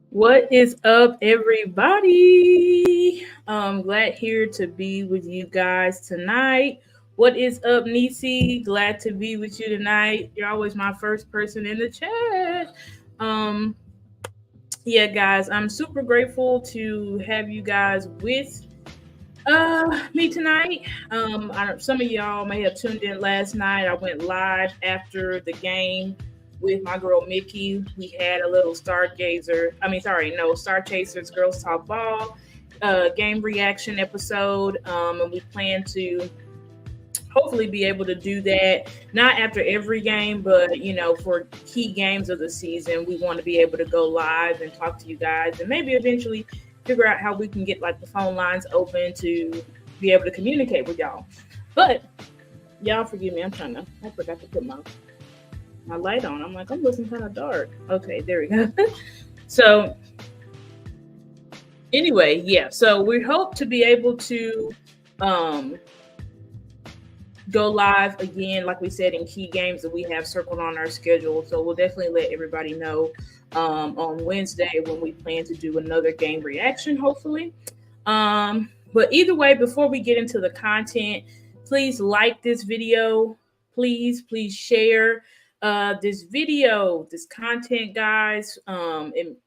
What is up, everybody? I'm glad here to be with you guys tonight. What is up, Nisi? Glad to be with you tonight. You're always my first person in the chat. Yeah, guys, I'm super grateful to have you guys with me tonight. Some of y'all may have tuned in last night. I went live after the game with my girl Mickey. We had a little Star Chasers Girls Talk Ball game reaction episode, and we plan to hopefully be able to do that, not after every game, but for key games of the season. We want to be able to go live and talk to you guys, and maybe eventually figure out how we can get like the phone lines open to be able to communicate with y'all. But y'all forgive me, I forgot to put my light on. I'm looking kind of dark. Okay, there we go. So anyway, yeah. So we hope to be able to go live again, like we said, in key games that we have circled on our schedule. So we'll definitely let everybody know on Wednesday when we plan to do another game reaction, hopefully. But either way, before we get into the content, please like this video. Please share this video, this content, guys. And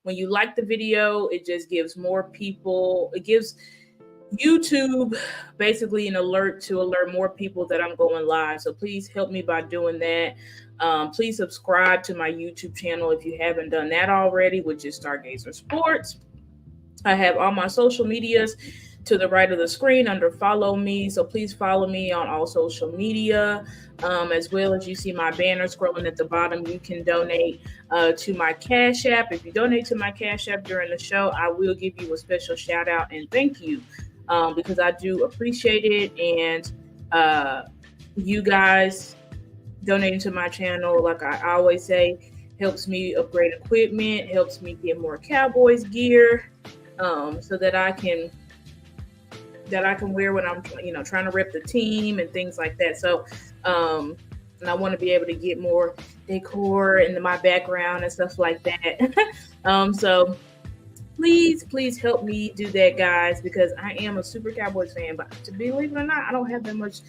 when you like the video, it just gives more people, it gives YouTube basically an alert to alert more people that I'm going live. So please help me by doing that. Please subscribe to my YouTube channel if you haven't done that already, which is Stargazers Sports. I have all my social medias to the right of the screen under follow me. So please follow me on all social media. As well as you see my banner scrolling at the bottom, you can donate to my Cash App. If you donate to my Cash App during the show, I will give you a special shout out and thank you because I do appreciate it. And you guys donating to my channel, like I always say, helps me upgrade equipment, helps me get more Cowboys gear so that I can wear when I'm trying to rep the team and things like that. So and I want to be able to get more decor into my background and stuff like that. So please help me do that, guys, because I am a super Cowboys fan. But to believe it or not, I don't have that much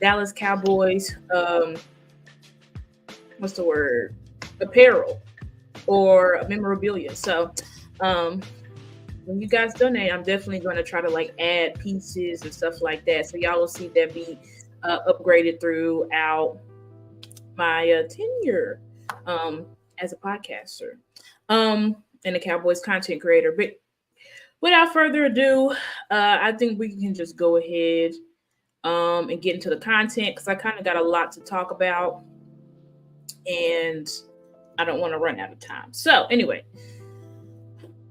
Dallas Cowboys apparel or memorabilia. So when you guys donate, I'm definitely going to try to add pieces and stuff like that. So y'all will see that be upgraded throughout my tenure as a podcaster and a Cowboys content creator. But without further ado, I think we can just go ahead and get into the content because I kind of got a lot to talk about and I don't want to run out of time. So anyway.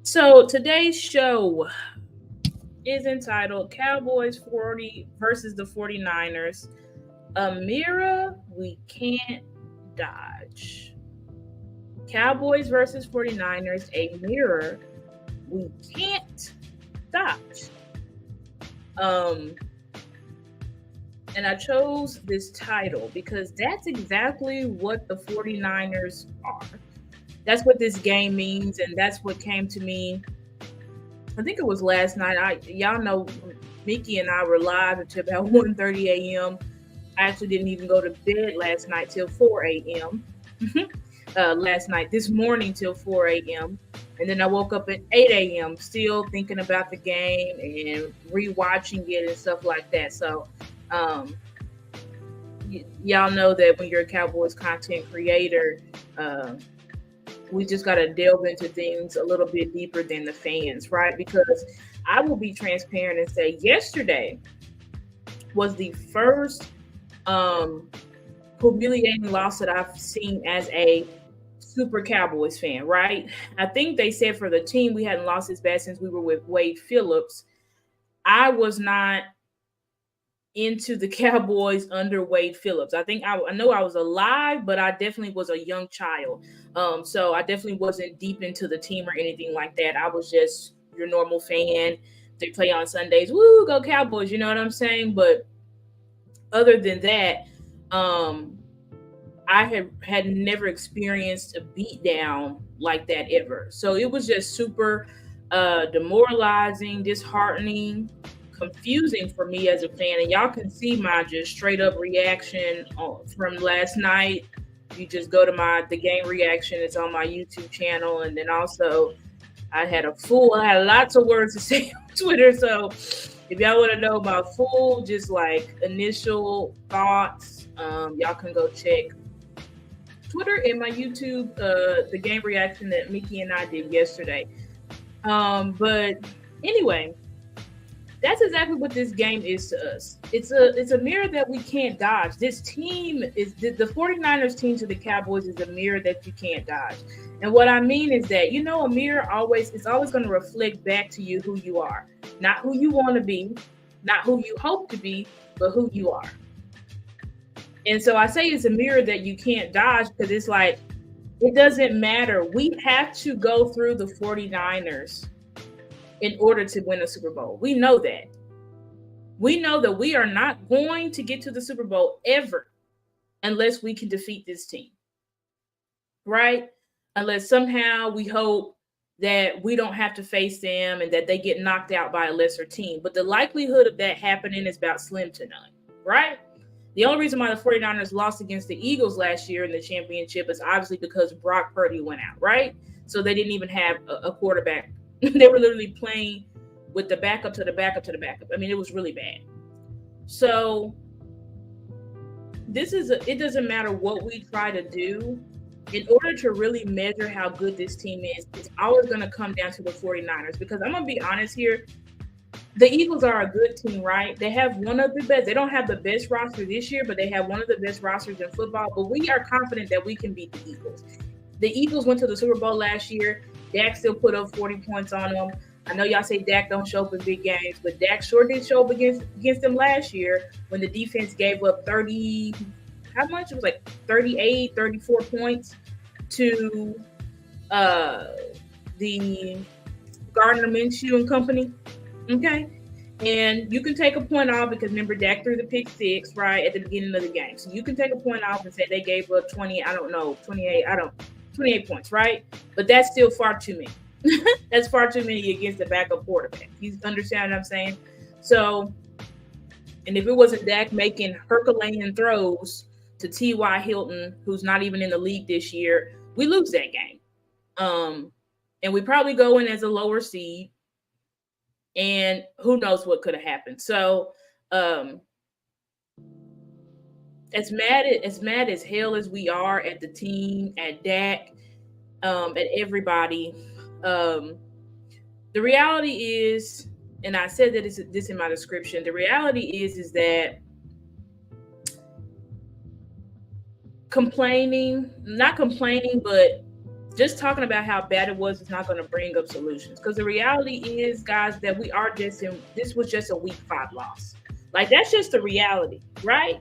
So today's show is entitled Cowboys 40 versus the 49ers, a mirror we can't dodge. Cowboys versus 49ers, a mirror we can't dodge. And I chose this title because that's exactly what the 49ers are. That's what this game means, and that's what came to me. I think it was last night. Y'all know Mickey and I were live until about 1:30 a.m. I actually didn't even go to bed last night till 4 a.m. last night, this morning till 4 a.m. And then I woke up at 8 a.m. still thinking about the game and rewatching it and stuff like that. So y'all know that when you're a Cowboys content creator, we just got to delve into things a little bit deeper than the fans, right? Because I will be transparent and say yesterday was the first humiliating loss that I've seen as a super Cowboys fan, right? I think they said for the team we hadn't lost as bad since we were with Wade Phillips. I was not into the Cowboys under Wade Phillips. I know I was alive, but I definitely was a young child. So I definitely wasn't deep into the team or anything like that. I was just your normal fan. They play on Sundays. Woo, go Cowboys. You know what I'm saying? But other than that, I had never experienced a beatdown like that ever. So it was just super demoralizing, disheartening, confusing for me as a fan. And y'all can see my just straight up reaction from last night. You just go to the game reaction. It's on my YouTube channel. And then also I had lots of words to say on Twitter. So if y'all want to know my full, just like initial thoughts, y'all can go check Twitter and my YouTube, the game reaction that Mickey and I did yesterday. But anyway, that's exactly what this game is to us. It's a mirror that we can't dodge. This team is the 49ers team to the Cowboys is a mirror that you can't dodge. And what I mean is that, a mirror it's always going to reflect back to you who you are. Not who you want to be, not who you hope to be, but who you are. And so I say it's a mirror that you can't dodge because it's like, it doesn't matter. We have to go through the 49ers in order to win a Super Bowl. We know that. We know that we are not going to get to the Super Bowl ever unless we can defeat this team, right? Unless somehow we hope that we don't have to face them and that they get knocked out by a lesser team. But the likelihood of that happening is about slim to none, right? The only reason why the 49ers lost against the Eagles last year in the championship is obviously because Brock Purdy went out, right? So they didn't even have a quarterback. They were literally playing with the backup to the backup to the backup. I mean, it was really bad. So it doesn't matter what we try to do. In order to really measure how good this team is, it's always going to come down to the 49ers. Because I'm going to be honest here, the Eagles are a good team, right? They have one of the best. They don't have the best roster this year, but they have one of the best rosters in football. But we are confident that we can beat the Eagles. The Eagles went to the Super Bowl last year. Dak still put up 40 points on them. I know y'all say Dak don't show up in big games, but Dak sure did show up against them last year when the defense gave up 30, how much? It was like 38, 34 points to the Gardner Minshew and company. Okay. And you can take a point off because remember Dak threw the pick six, right, at the beginning of the game. So you can take a point off and say they gave up 28 points, right? But that's still far too many. That's far too many against the backup quarterback. You understand what I'm saying? So, and if it wasn't Dak making Herculean throws to T.Y. Hilton, who's not even in the league this year, we lose that game. And we probably go in as a lower seed. And who knows what could have happened. So, as mad as hell as we are at the team, at Dak, at everybody, the reality is, and I said that this in my description, the reality is that not complaining, but just talking about how bad it was is not going to bring up solutions. Because the reality is, guys, that this was just a week 5 loss. Like, that's just the reality, right?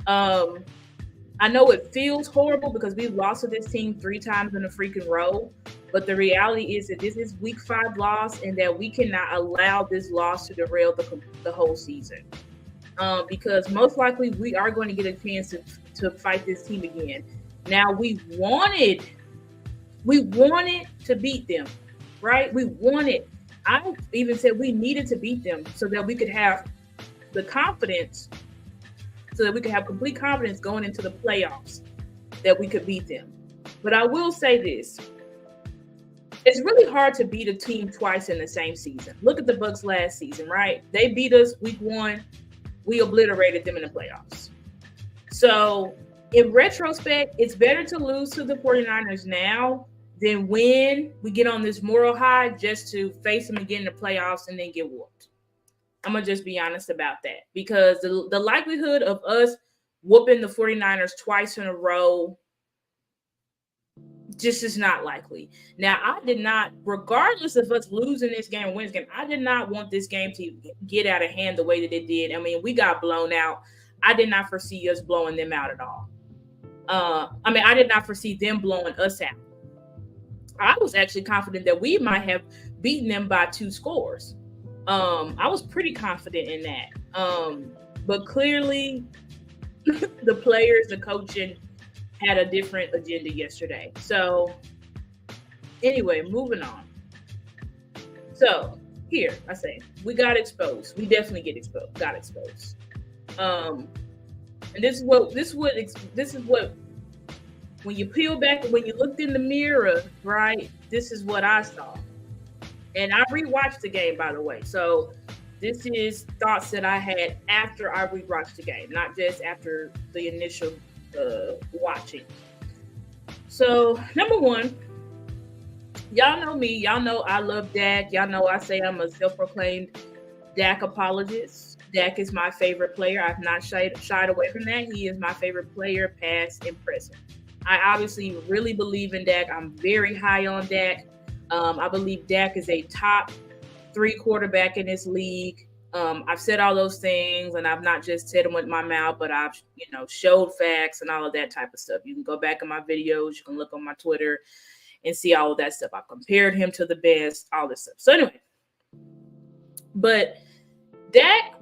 I know it feels horrible because we've lost to this team 3 times in a freaking row. But the reality is that this is week 5 loss and that we cannot allow this loss to derail the whole season. Because most likely we are going to get a chance to fight this team again. Now, we wanted to beat them, right? I even said we needed to beat them so that we could have the confidence, so that we could have complete confidence going into the playoffs that we could beat them. But I will say this. It's really hard to beat a team twice in the same season. Look at the Bucs last season, right? They beat us week 1. We obliterated them in the playoffs. So in retrospect, it's better to lose to the 49ers now than when we get on this moral high just to face them again in the playoffs and then get whooped. I'm going to just be honest about that, because the likelihood of us whooping the 49ers twice in a row just is not likely. Now, I did not, regardless of us losing this game or winning this game, I did not want this game to get out of hand the way that it did. I mean, we got blown out. I did not foresee us blowing them out at all. I did not foresee them blowing us out. I was actually confident that we might have beaten them by 2 scores. I was pretty confident in that. But clearly, the players, the coaching, had a different agenda yesterday. So anyway, moving on. So here, I say, we got exposed. We definitely got exposed. And this is what, when you peel back, when you looked in the mirror, right, this is what I saw. And I rewatched the game, by the way. So this is thoughts that I had after I rewatched the game, not just after the initial watching. So number one, y'all know me. Y'all know I love Dak. Y'all know I say I'm a self-proclaimed Dak apologist. Dak is my favorite player. I've not shied away from that. He is my favorite player, past and present. I obviously really believe in Dak. I'm very high on Dak. I believe Dak is a top 3 quarterback in this league. I've said all those things, and I've not just said them with my mouth, but I've, showed facts and all of that type of stuff. You can go back in my videos. You can look on my Twitter and see all of that stuff. I've compared him to the best, all this stuff. So anyway, but Dak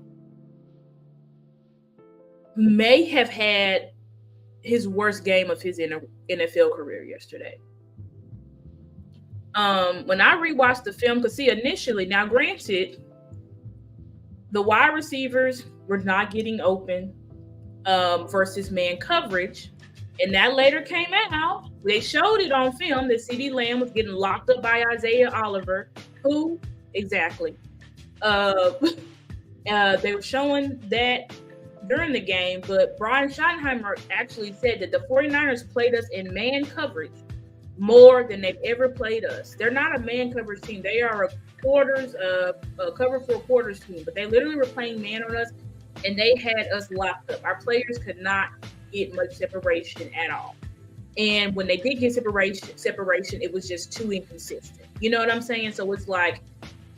may have had his worst game of his NFL career yesterday. When I rewatched the film, because see, initially, now granted, the wide receivers were not getting open versus man coverage, and that later came out. They showed it on film that CeeDee Lamb was getting locked up by Isaiah Oliver. Who exactly? They were showing that during the game, but Brian Schottenheimer actually said that the 49ers played us in man coverage more than they've ever played us. They're not a man coverage team. They are a cover 4 quarters team, but they literally were playing man on us, and they had us locked up. Our players could not get much separation at all. And when they did get separation, it was just too inconsistent. You know what I'm saying? So it's like,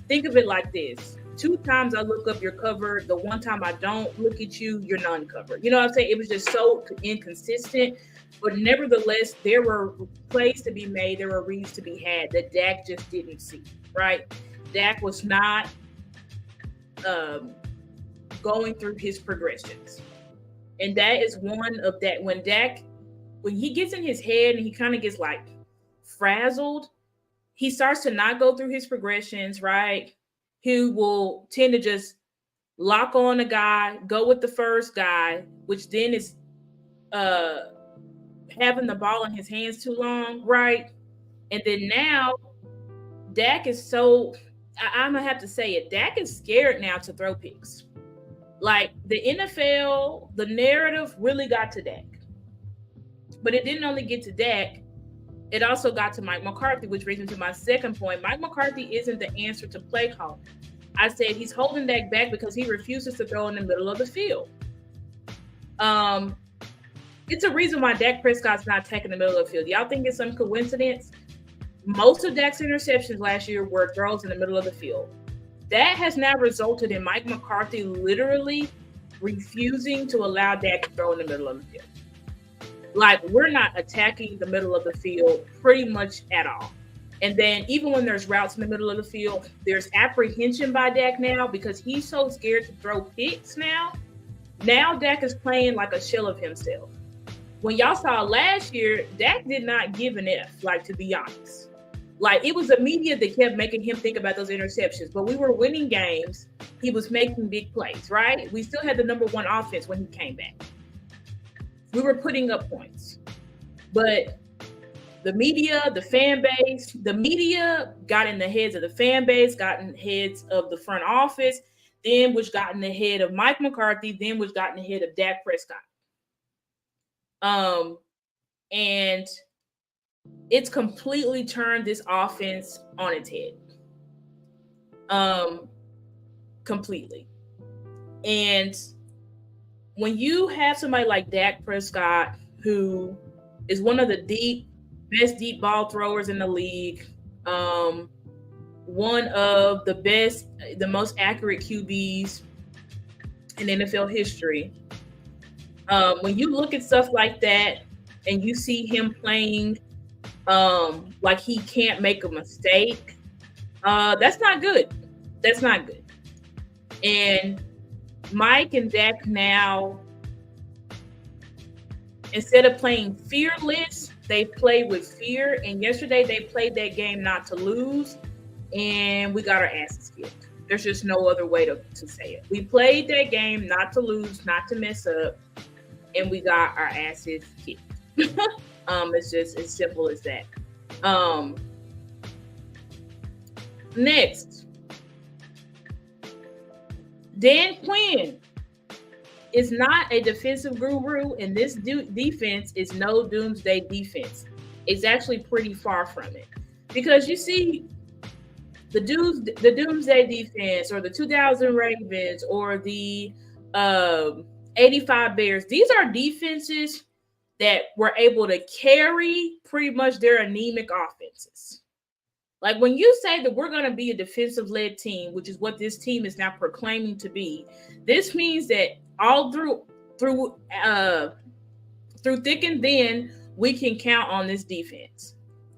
think of it like this. 2 times I look up, you're covered. The 1 time I don't look at you, you're non-covered. You know what I'm saying? It was just so inconsistent. But nevertheless, there were plays to be made. There were reads to be had that Dak just didn't see, right? Dak was not going through his progressions. And that is one of that. When he gets in his head and he kind of gets like frazzled, he starts to not go through his progressions, right? He will tend to just lock on a guy, go with the first guy, which then is having the ball in his hands too long, right? And then now Dak is so, I'm going to have to say it, Dak is scared now to throw picks. Like the NFL, the narrative really got to Dak. But it didn't only get to Dak, it also got to Mike McCarthy, which brings me to my second point. Mike McCarthy isn't the answer to play calling. I said he's holding Dak back because he refuses to throw in the middle of the field. It's a reason why Dak Prescott's not taking the middle of the field. Y'all think it's some coincidence? Most of Dak's interceptions last year were throws in the middle of the field. That has now resulted in Mike McCarthy literally refusing to allow Dak to throw in the middle of the field. Like, we're not attacking the middle of the field pretty much at all. And then even when there's routes in the middle of the field, there's apprehension by Dak now because he's so scared to throw picks now. Now Dak is playing like a shell of himself. When y'all saw last year, Dak did not give an F, like, to be honest. Like, it was the media that kept making him think about those interceptions. But we were winning games. He was making big plays, right? We still had the number 1 offense when he came back. We were putting up points. But the media, the fan base, the media got in the heads of the fan base, got in the heads of the front office, then which got in the head of Mike McCarthy, then which got in the head of Dak Prescott. And it's completely turned this offense on its head. Completely. And when you have somebody like Dak Prescott, who is one of the best deep ball throwers in the league, one of the most accurate QBs in NFL history. When you look at stuff like that and you see him playing like he can't make a mistake, that's not good. That's not good. And Mike and Dak now, instead of playing fearless, they play with fear. And yesterday they played that game not to lose, and we got our asses kicked. There's just no other way to say it. We played that game not to lose, not to mess up, and we got our asses kicked. It's just as simple as that. Next, Dan Quinn is not a defensive guru, and this defense is no doomsday defense. It's actually pretty far from it, because you see the doomsday defense, or the 2000 Ravens, or the 85 Bears. These are defenses that were able to carry pretty much their anemic offenses. Like, when you say that we're going to be a defensive-led team, which is what this team is now proclaiming to be, this means that all through thick and thin, we can count on this defense.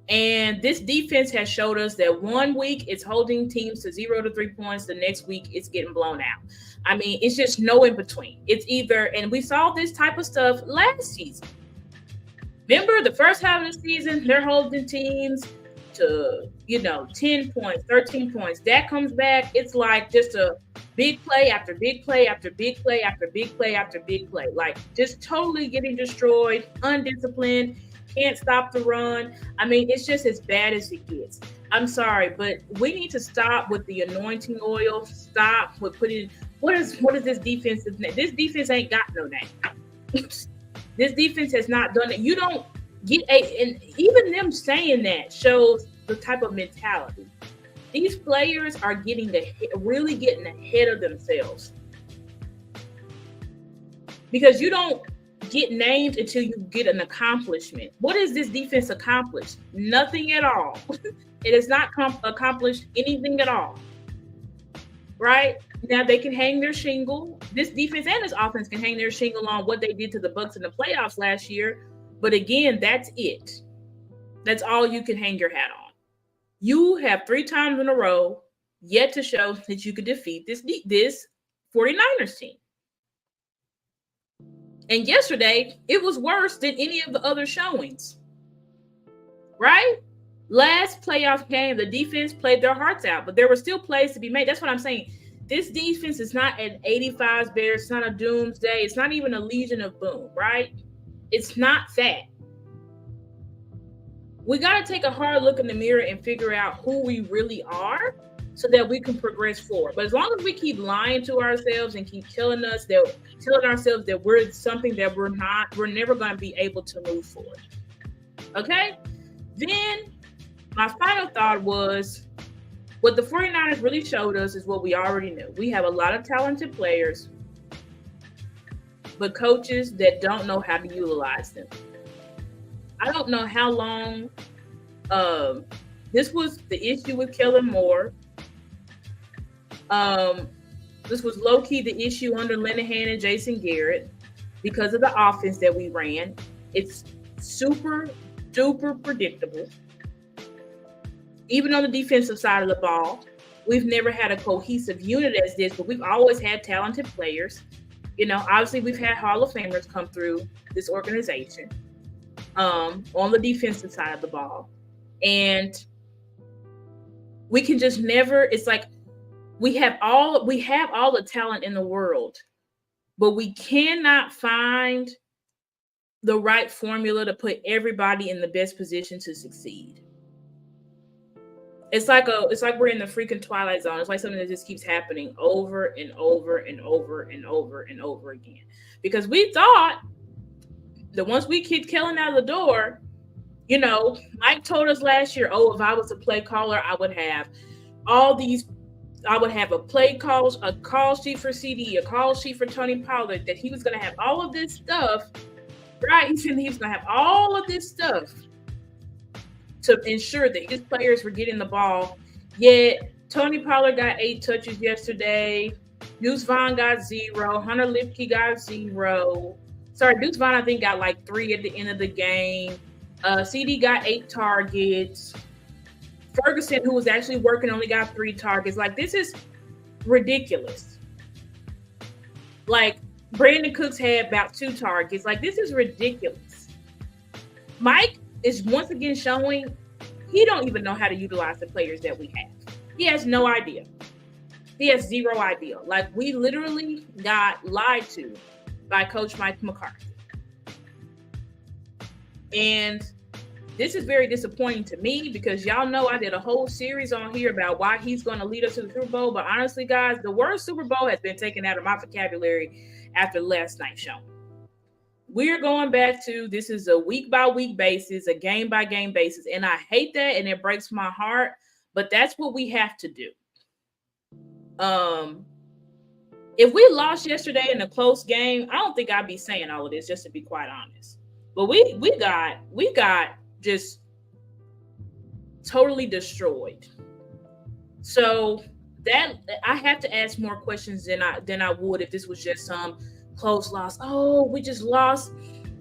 And this defense has showed us that one week it's holding teams to 0 to 3 points. The next week it's getting blown out. I mean, it's just no in between. It's either, and we saw this type of stuff last season. Remember the first half of the season, they're holding teams to, 10 points, 13 points. That comes back, it's like just a big play after big play after big play after big play after big play. Like, just totally getting destroyed, undisciplined, can't stop the run. I mean, it's just as bad as it gets. I'm sorry, but we need to stop with the anointing oil. Stop with putting, what is this defense's name? This defense ain't got no name. This defense has not done it. You don't get and even them saying that shows the type of mentality. These players are really getting ahead of themselves, because you don't get named until you get an accomplishment. What has this defense accomplished? Nothing at all. It has not accomplished anything at all. Right? Now they can hang their shingle. This defense and this offense can hang their shingle on what they did to the Bucs in the playoffs last year. But again, that's it. That's all you can hang your hat on. You have 3 times in a row yet to show that you could defeat this 49ers team. And yesterday, it was worse than any of the other showings. Right? Last playoff game, the defense played their hearts out, but there were still plays to be made. That's what I'm saying. This defense is not an 85 Bears. It's not a doomsday. It's not even a Legion of Boom, right? It's not that. We got to take a hard look in the mirror and figure out who we really are so that we can progress forward. But as long as we keep lying to ourselves and keep telling ourselves that we're something that we're not, we're never going to be able to move forward. Okay? Then my final thought was, what the 49ers really showed us is what we already knew. We have a lot of talented players, but coaches that don't know how to utilize them. I don't know how long this was the issue with Kellen Moore. This was low-key the issue under Linehan and Jason Garrett because of the offense that we ran. It's super duper predictable. Even on the defensive side of the ball, we've never had a cohesive unit as this, but we've always had talented players. Obviously we've had Hall of Famers come through this organization on the defensive side of the ball. And we can just never, it's like we have all the talent in the world, but we cannot find the right formula to put everybody in the best position to succeed. It's like we're in the freaking twilight zone. It's like something that just keeps happening over and over and over and over and over again. Because we thought that once we kicked Kellen out of the door, you know, Mike told us last year, oh, if I was a play caller, I would have a play calls, a call sheet for CD, a call sheet for Tony Pollard, that he was going to have all of this stuff, right? He said he was going to have all of this stuff to ensure that his players were getting the ball. Yet Tony Pollard got 8 touches yesterday. Deuce Vaughn got 0. Hunter Lipke got 0. Sorry, Deuce Vaughn, I think, got like 3 at the end of the game. CD got 8 targets. Ferguson, who was actually working, only got 3 targets. Like, this is ridiculous. Like, Brandon Cooks had about 2 targets. Like, this is ridiculous. Mike is once again showing he don't even know how to utilize the players that we have. He has no idea. He has 0 idea. Like, we literally got lied to by Coach Mike McCarthy. And this is very disappointing to me because y'all know I did a whole series on here about why he's going to lead us to the Super Bowl. But honestly, guys, the word Super Bowl has been taken out of my vocabulary after last night's show. We're going back to, this is a week-by-week basis, a game-by-game basis. And I hate that, and it breaks my heart. But that's what we have to do. If we lost yesterday in a close game, I don't think I'd be saying all of this, just to be quite honest. But we got just totally destroyed. So that I have to ask more questions than I would if this was just some close loss. Oh, we just lost,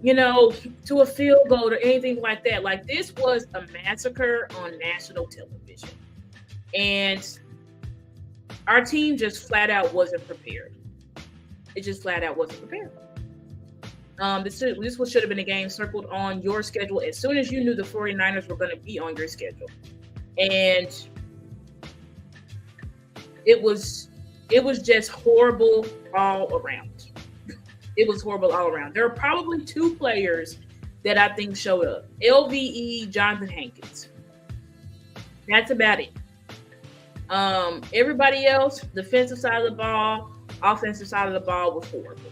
to a field goal or anything like that. Like, this was a massacre on national television. And our team just flat out wasn't prepared. It just flat out wasn't prepared. This should have been a game circled on your schedule as soon as you knew the 49ers were going to be on your schedule. And it was just horrible all around. It was horrible all around. There are probably 2 players that I think showed up. LVE, Jonathan Hankins. That's about it. Everybody else, defensive side of the ball, offensive side of the ball was horrible.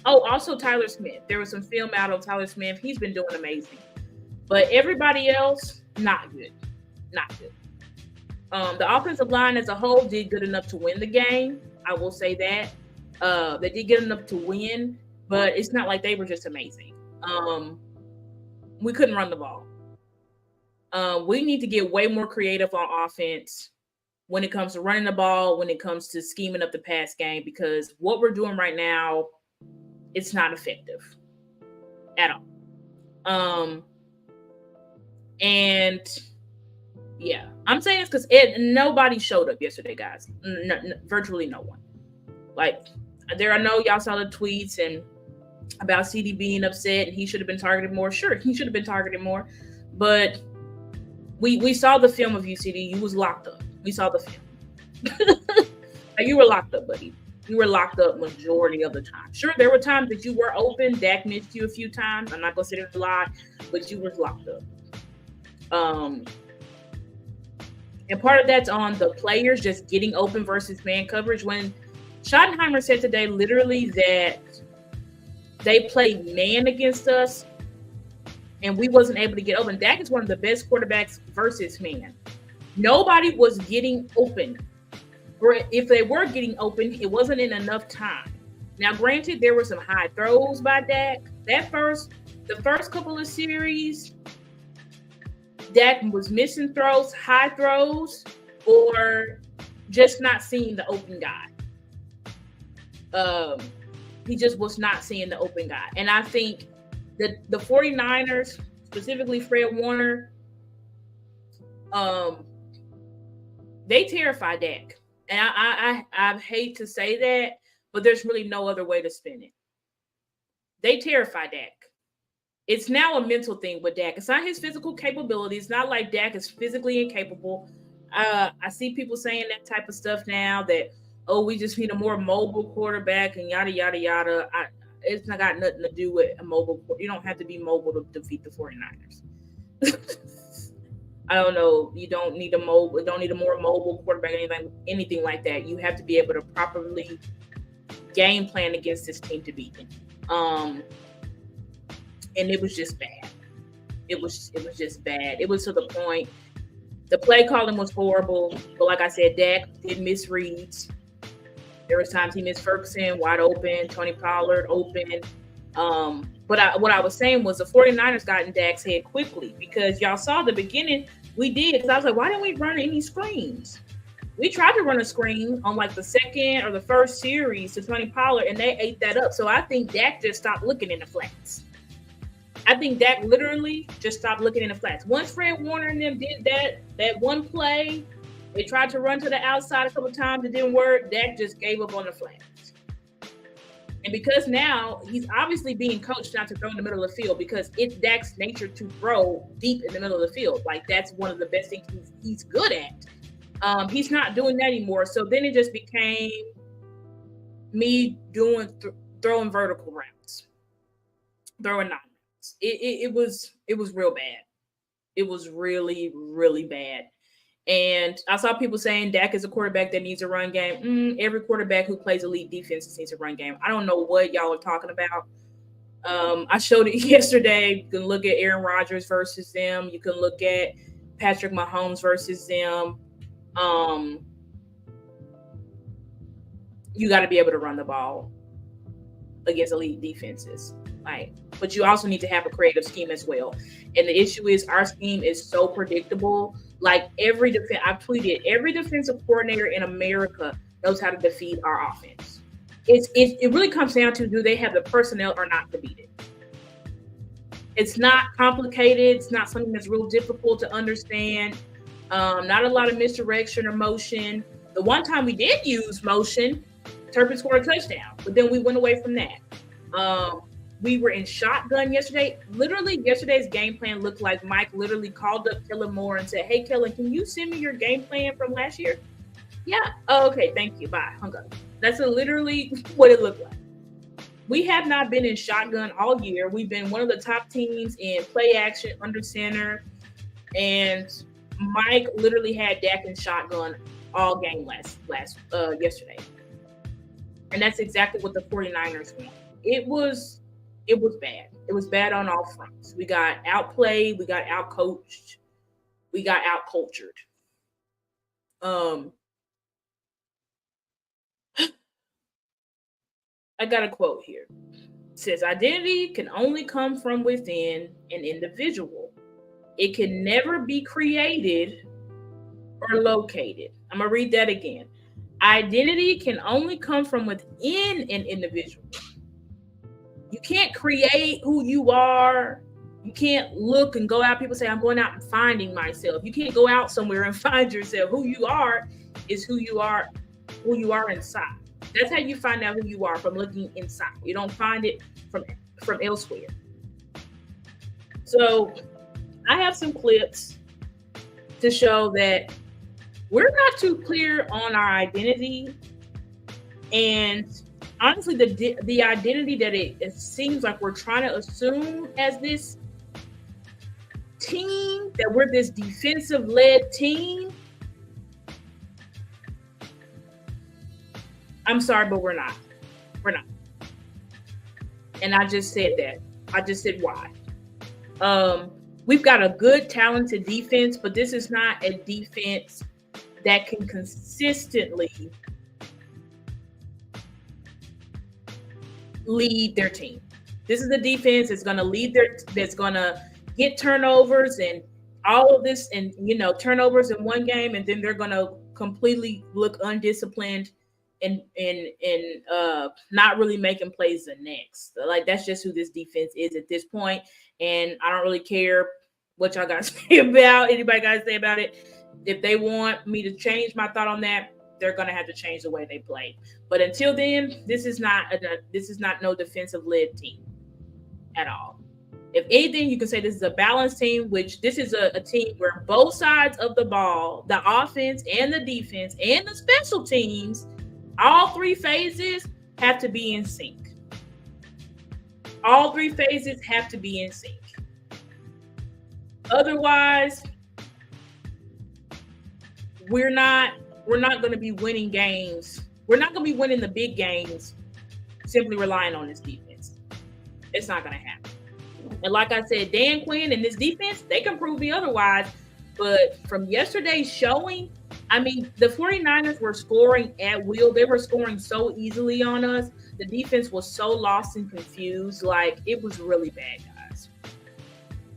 Also Tyler Smith. There was some film out on Tyler Smith. He's been doing amazing. But everybody else, not good. Not good. The offensive line as a whole did good enough to win the game. I will say that. They did good enough to win, but it's not like they were just amazing. We couldn't run the ball. We need to get way more creative on offense when it comes to running the ball, when it comes to scheming up the pass game, because what we're doing right now, it's not effective at all. And yeah, I'm saying this because nobody showed up yesterday, guys. Virtually no one. Like, I know y'all saw the tweets and about CD being upset and he should have been targeted more. Sure, he should have been targeted more, but we saw the film of you, CD. You was locked up. We saw the film. You were locked up, buddy. You were locked up majority of the time. Sure, there were times that you were open. Dak missed you a few times. I'm not going to sit here and lie, but you was locked up. And part of that's on the players just getting open versus man coverage. When Schottenheimer said today literally that they played man against us and we wasn't able to get open. Dak is one of the best quarterbacks versus man. Nobody was getting open. Or if they were getting open, it wasn't in enough time. Now, granted, there were some high throws by Dak. The first couple of series, Dak was missing throws, high throws, or just not seeing the open guy. He just was not seeing the open guy. And I think that the 49ers, specifically Fred Warner, they terrify Dak. And I hate to say that, but there's really no other way to spin it. They terrify Dak. It's now a mental thing with Dak. It's not his physical capability. It's not like Dak is physically incapable. I see people saying that type of stuff now that, oh, we just need a more mobile quarterback and yada, yada, yada. it's not got nothing to do with a mobile. You don't have to be mobile to defeat the 49ers. I don't know. You don't need a more mobile quarterback, anything like that. You have to be able to properly game plan against this team to beat them. And it was just bad. It was just bad. It was to the point. The play calling was horrible. But like I said, Dak did miss reads. There was times he missed Ferguson wide open, Tony Pollard open. But what I was saying was the 49ers got in Dak's head quickly because y'all saw the beginning we did. Because I was like, why didn't we run any screens? We tried to run a screen on like the second or the first series to Tony Pollard, and they ate that up. So I think Dak just stopped looking in the flats. I think Dak literally just stopped looking in the flats. Once Fred Warner and them did that one play, they tried to run to the outside a couple of times. It didn't work. Dak just gave up on the flats. And because now he's obviously being coached not to throw in the middle of the field because it's Dak's nature to throw deep in the middle of the field. Like that's one of the best things he's good at. He's not doing that anymore. So then it just became me throwing vertical routes, throwing non routes. It was real bad. It was really, really bad. And I saw people saying Dak is a quarterback that needs a run game. Every quarterback who plays elite defense needs a run game. I don't know what y'all are talking about. I showed it yesterday. You can look at Aaron Rodgers versus them. You can look at Patrick Mahomes versus them. You got to be able to run the ball against elite defenses. But you also need to have a creative scheme as well. And the issue is our scheme is so predictable. Like I've tweeted, every defensive coordinator in America knows how to defeat our offense. It really comes down to, do they have the personnel or not to beat it? It's not complicated. It's not something that's real difficult to understand. Not a lot of misdirection or motion. The one time we did use motion, Turpin scored a touchdown, but then we went away from that. We were in shotgun yesterday. Literally, yesterday's game plan looked like Mike literally called up Kellen Moore and said, "Hey, Kellen, can you send me your game plan from last year?" Yeah. Oh, okay. Thank you. Bye. Hung up. That's literally what it looked like. We have not been in shotgun all year. We've been one of the top teams in play action under center. And Mike literally had Dak in shotgun all game yesterday. And that's exactly what the 49ers want. It was bad. It was bad on all fronts. We got outplayed. We got outcoached. We got outcultured. I got a quote here. It says, identity can only come from within an individual. It can never be created or located. I'm going to read that again. Identity can only come from within an individual. You can't create who you are. You can't look and go out. People say, I'm going out and finding myself. You can't go out somewhere and find yourself. Who you are is who you are inside. That's how you find out who you are, from looking inside. You don't find it from elsewhere. So I have some clips to show that we're not too clear on our identity. And honestly, the identity that it seems like we're trying to assume as this team, that we're this defensive-led team, I'm sorry, but we're not. We're not. And I just said that. I just said why. We've got a good, talented defense, but this is not a defense that can consistently lead their team. This is a defense that's going to that's going to get turnovers and all of this, and turnovers in one game, and then they're going to completely look undisciplined and not really making plays the next. Like, that's just who this defense is at this point. And I don't really care what y'all got to say about anybody got to say about it. If they want me to change my thought on that, they're going to have to change the way they play. But until then, this is not no defensive led team at all. If anything, you can say this is a balanced team, which this is a team where both sides of the ball, the offense and the defense and the special teams, all three phases have to be in sync. All three phases have to be in sync. Otherwise, we're not going to be winning games. We're not going to be winning the big games simply relying on this defense. It's not going to happen. And like I said, Dan Quinn and this defense, they can prove me otherwise. But from yesterday's showing, I mean, the 49ers were scoring at will. They were scoring so easily on us. The defense was so lost and confused. Like, it was really bad, guys.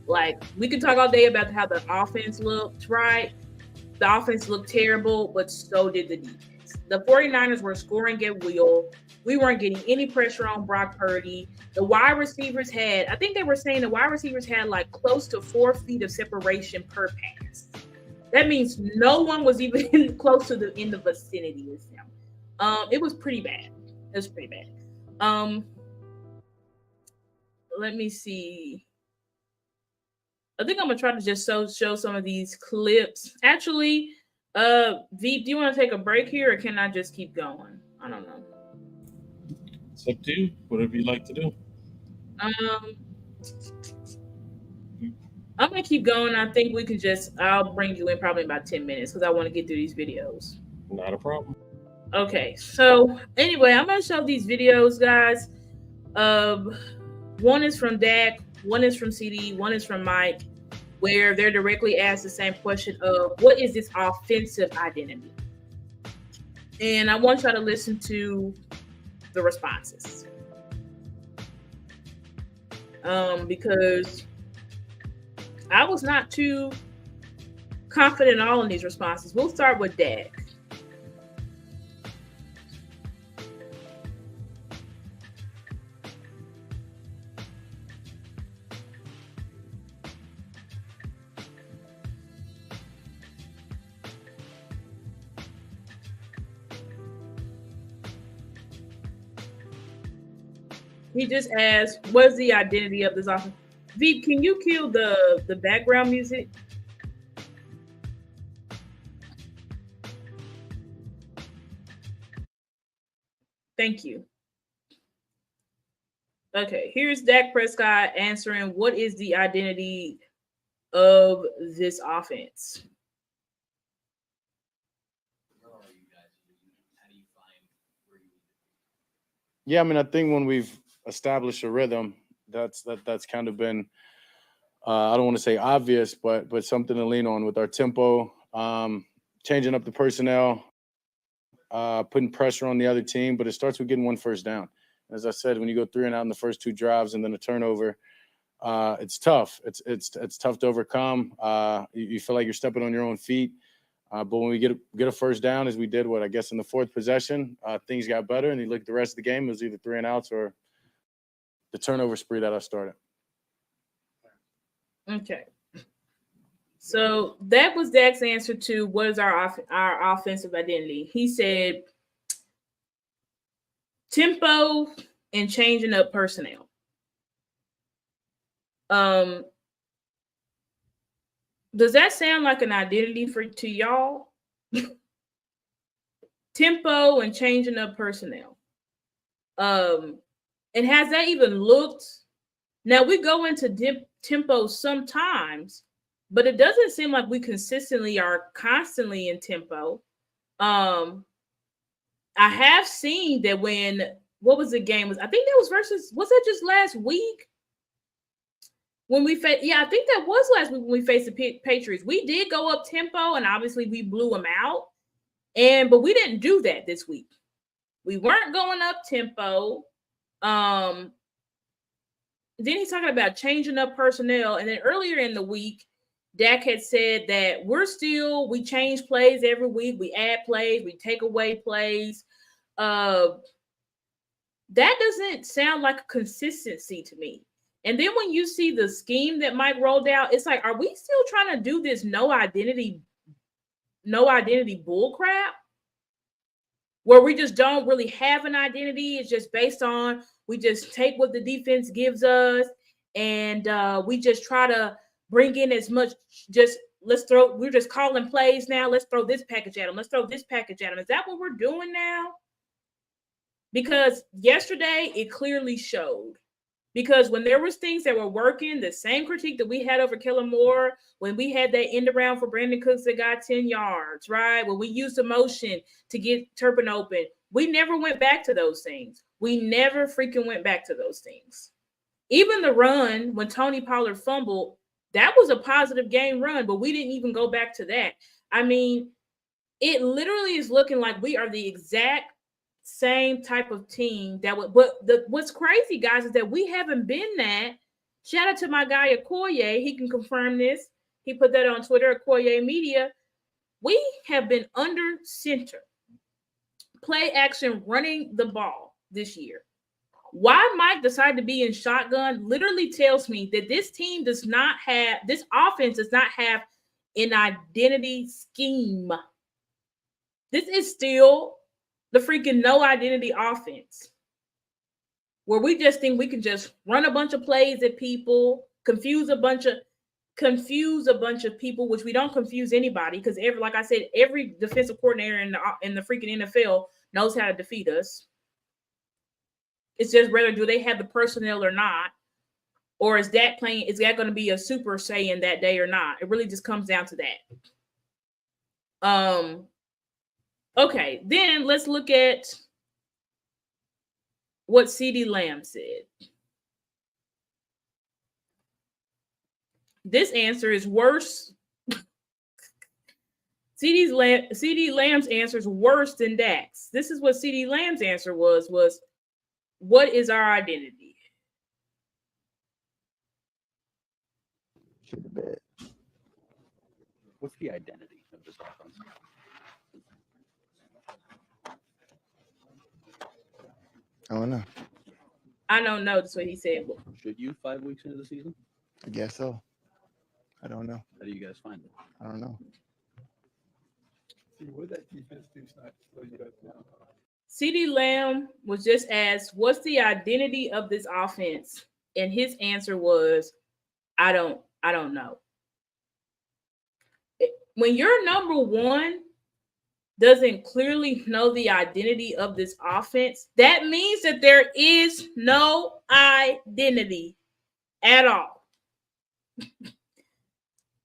Like, we could talk all day about how the offense looked, right? The offense looked terrible, but so did the defense. The 49ers were scoring at will. We weren't getting any pressure on Brock Purdy. The wide receivers I think they were saying the wide receivers had like close to 4 feet of separation per pass. That means no one was even close to in the vicinity of them. It was pretty bad. It was pretty bad. Let me see. I think I'm gonna try to just show some of these clips. Actually, Veep, do you want to take a break here, or can I just keep going? I don't know. It's up to you. Whatever you like to do. I'm gonna keep going. I think we can I'll bring you in probably about 10 minutes because I want to get through these videos. Not a problem. Okay, so anyway, I'm gonna show these videos, guys. One is from Dak, one is from CD, one is from Mike, where they're directly asked the same question of what is this offensive identity? And I want y'all to listen to the responses. Because I was not too confident at all in these responses. We'll start with Dak. He just asked, what's the identity of this offense? Veep, can you kill the background music? Thank you. Okay, here's Dak Prescott answering, what is the identity of this offense? Yeah, I mean, I think when we've established a rhythm, that's kind of been, I don't want to say obvious, but something to lean on with our tempo, changing up the personnel, putting pressure on the other team. But it starts with getting one first down. As I said, when you go 3 and out in the first 2 drives and then a turnover, it's tough. It's tough to overcome. You feel like you're stepping on your own feet. But when we get a first down, as we did, I guess in the 4th possession, things got better. And you look at the rest of the game, it was either 3 and outs or the turnover spree that I started. Okay. So that was Dak's answer to what is our offensive identity. He said tempo and changing up personnel. Does that sound like an identity to y'all? Tempo and changing up personnel. And has that even looked? Now we go into tempo sometimes, but it doesn't seem like we consistently are constantly in tempo. I have seen that what was the game? I think that was that just last week? When we I think that was last week when we faced the Patriots. We did go up tempo, and obviously we blew them out. But we didn't do that this week. We weren't going up tempo. Then he's talking about changing up personnel. And then earlier in the week, Dak had said that we change plays every week. We add plays, we take away plays. That doesn't sound like a consistency to me. And then when you see the scheme that Mike rolled out, it's like, are we still trying to do this no identity bull crap? Where we just don't really have an identity. It's just based on, we just take what the defense gives us, and we just try to bring in as much, we're just calling plays now. Let's throw this package at them. Let's throw this package at them. Is that what we're doing now? Because yesterday it clearly showed. Because when there was things that were working, the same critique that we had over Kellen Moore, when we had that end around for Brandon Cooks that got 10 yards, right? When we used emotion to get Turpin open, we never went back to those things. We never freaking went back to those things. Even the run, when Tony Pollard fumbled, that was a positive game run, but we didn't even go back to that. I mean, it literally is looking like we are the exact same type of team that would, but what's crazy, guys, is that we haven't been that. Shout out to my guy Okoye. He can confirm this. He put that on Twitter, Okoye Media. We have been under center, play action, running the ball this year. Why Mike decided to be in shotgun literally tells me that this team does not have, this offense does not have an identity scheme. This is still the freaking no identity offense, where we just think we can just run a bunch of plays at people, confuse a bunch of people, which we don't confuse anybody, because like I said, every defensive coordinator in the freaking NFL knows how to defeat us. It's just whether do they have the personnel or not, or is that going to be a Super Saiyan that day or not? It really just comes down to that. Okay, then let's look at what CeeDee Lamb said. This answer is worse. CeeDee Lamb's answer is worse than Dak's. This is what CeeDee Lamb's answer was what is our identity? What's the identity of this offense? I don't know. I don't know. That's what he said. Should you 5 weeks into the season? I guess so. I don't know. How do you guys find it? I don't know. What that defense do not slow you guys down? CeeDee Lamb was just asked, what's the identity of this offense? And his answer was, I don't know. When your number one doesn't clearly know the identity of this offense, that means that there is no identity at all.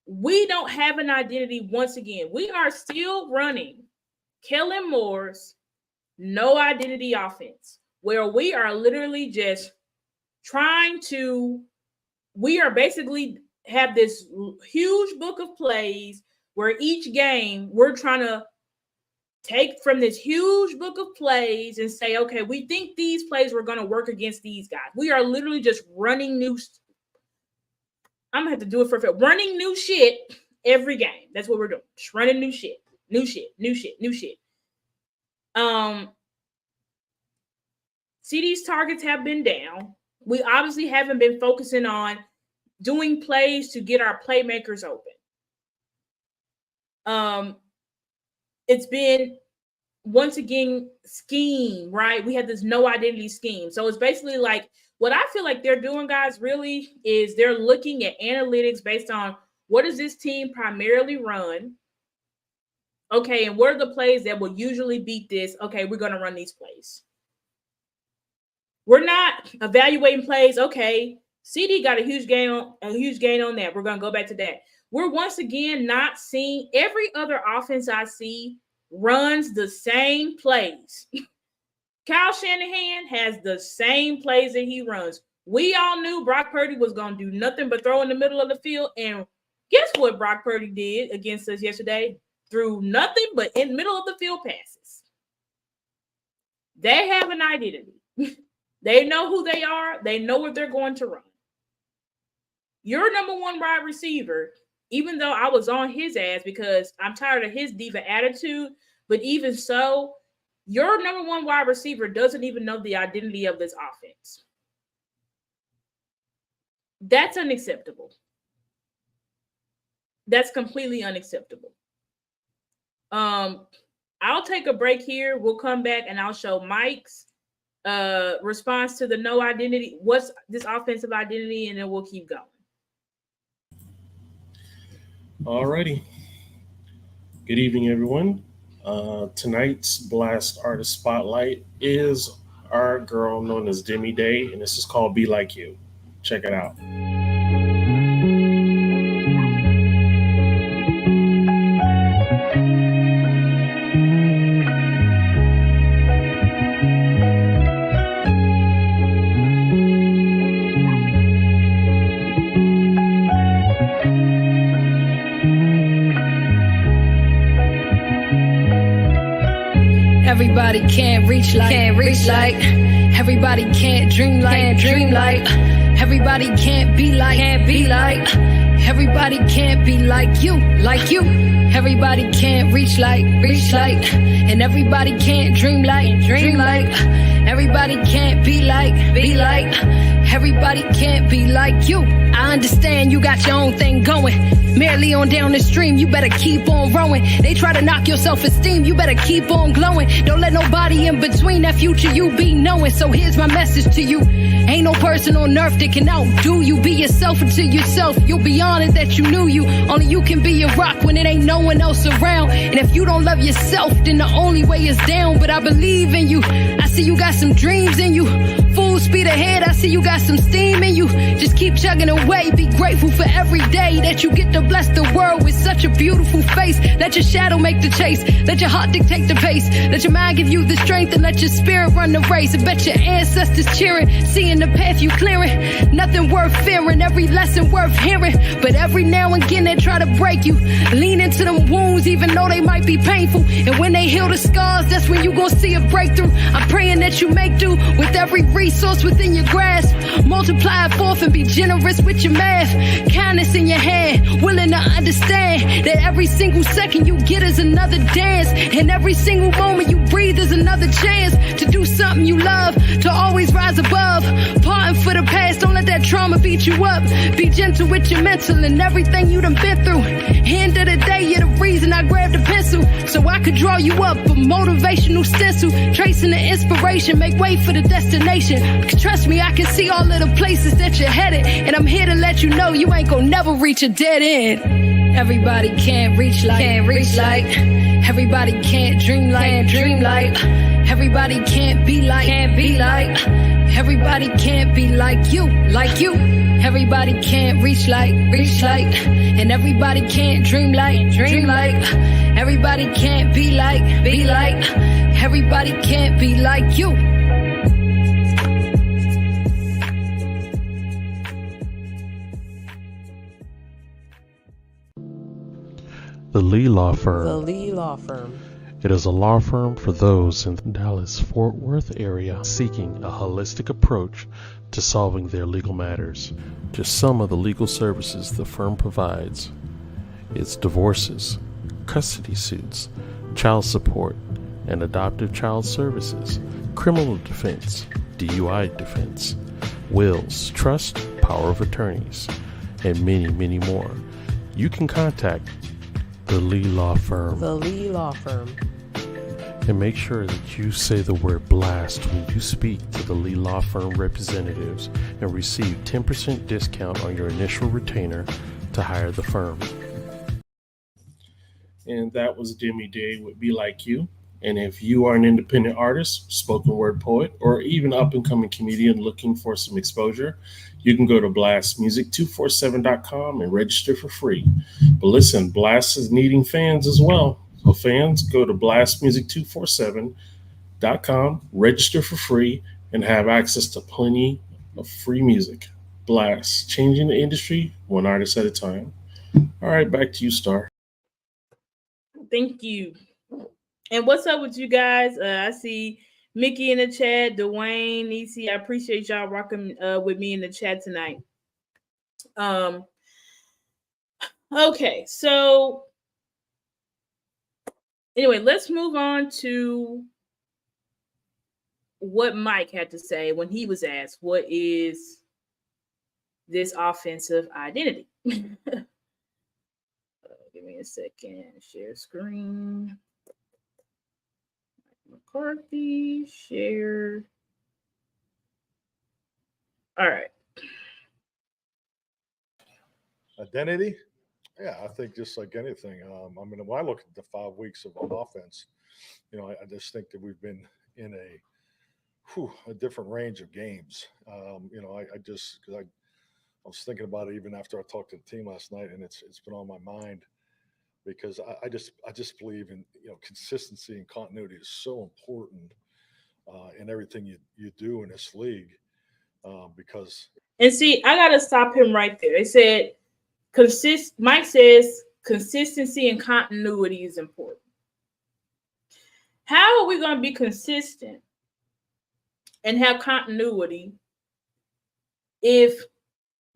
We don't have an identity once again. We are still running Kellen Moore's no identity offense, where we are literally just we are basically have this huge book of plays where each game we're trying to take from this huge book of plays and say, okay, we think these plays were going to work against these guys. We are literally just running I'm going to have to do it for running new shit every game. That's what we're doing. Just running new shit. CD's targets have been down. We obviously haven't been focusing on doing plays to get our playmakers open. It's been, once again, scheme, right? We had this no identity scheme. So it's basically like, what I feel like they're doing, guys, really is they're looking at analytics based on what does this team primarily run? Okay, and what are the plays that will usually beat this? Okay, we're going to run these plays. We're not evaluating plays. Okay, CD got a huge gain on that. We're going to go back to that. We're once again not seeing every other offense I see runs the same plays. Kyle Shanahan has the same plays that he runs. We all knew Brock Purdy was going to do nothing but throw in the middle of the field. And guess what Brock Purdy did against us yesterday? Threw nothing but in the middle of the field passes. They have an identity. They know who they are. They know what they're going to run. Your number one wide receiver, even though I was on his ass because I'm tired of his diva attitude, but even so, your number one wide receiver doesn't even know the identity of this offense. That's unacceptable. That's completely unacceptable. I'll take a break here. We'll come back and I'll show Mike's response to the no identity. What's this offensive identity? And then we'll keep going. All righty. Good evening, everyone. Tonight's Blast Artist Spotlight is our girl known as Demi Day, and this is called Be Like You. Check it out. Everybody can't reach like, everybody can't dream like, everybody can't be like, everybody can't be like you. Everybody can't reach like, and everybody can't dream like, everybody can't be like, everybody can't be like you. I understand you got your own thing going. Merely on down the stream, you better keep on rowing. They try to knock your self-esteem, you better keep on glowing. Don't let nobody in between that future you be knowing. So here's my message to you. Ain't no person on earth that can outdo you. Be yourself until yourself. You'll be honored that you knew you. Only you can be your rock when it ain't no one else around. And if you don't love yourself, then the only way is down. But I believe in you. I see you got some dreams in you. Full speed ahead, I see you got some steam in you. Just keep chugging away. Be grateful for every day that you get to bless the world with such a beautiful face. Let your shadow make the chase. Let your heart dictate the pace. Let your mind give you the strength and let your spirit run the race. I bet your ancestors cheering, seeing the path you clearing. Nothing worth fearing, every lesson worth hearing. But every now and again they try to break you. Lean into them wounds even though they might be painful. And when they heal the scars, that's when you gon' see a breakthrough. I'm praying that you make do with every resource within your grasp. Multiply it forth and be generous with your math. Kindness in your hand, willing to understand that every single second you get is another dance. And every single moment you breathe is another chance to do something you love, to always rise above. Parting for the past, don't let that trauma beat you up. Be gentle with your mental and everything you done been through. End of the day, you're the reason I grabbed a pencil, so I could draw you up a motivational stencil. Tracing the inspiration, make way for the destination. 'Cause trust me, I can see all of the places that you're headed. And I'm here to let you know you ain't gonna never reach a dead end. Everybody can't reach like, everybody can't dream like, everybody can't be like, everybody can't be like you. Everybody can't reach like, and everybody can't dream like, everybody can't be like, everybody can't be like you. The Lee Law Firm. The Lee Law Firm. It is a law firm for those in the Dallas-Fort Worth area seeking a holistic approach to solving their legal matters. Just some of the legal services the firm provides. It's divorces, custody suits, child support, and adoptive child services, criminal defense, DUI defense, wills, trust, power of attorneys, and many, many more. You can contact the Lee Law Firm. The Lee Law Firm. And make sure that you say the word blast when you speak to the Lee Law Firm representatives and receive 10% discount on your initial retainer to hire the firm. And that was Demi Day with Be Like You. And if you are an independent artist, spoken word poet, or even up-and-coming comedian looking for some exposure, you can go to blastmusic247.com and register for free. But listen, Blast is needing fans as well. So fans, go to blastmusic247.com, register for free, and have access to plenty of free music. Blast, changing the industry one artist at a time. All right, back to you, Star. Thank you. And what's up with you guys? I see Mickey in the chat, Dwayne, Nisi. I appreciate y'all rocking with me in the chat tonight. Okay, so anyway, let's move on to what Mike had to say when he was asked, what is this offensive identity? Give me a second. Share screen. McCarthy, share. All right. Identity? Yeah, I think just like anything. I mean, when I look at the 5 weeks of offense, I just think that we've been in a different range of games. I was thinking about it even after I talked to the team last night, and it's been on my mind because I just believe in, consistency and continuity is so important in everything you do in this league because. And see, I gotta stop him right there. It said Mike says consistency and continuity is important. How are we going to be consistent and have continuity if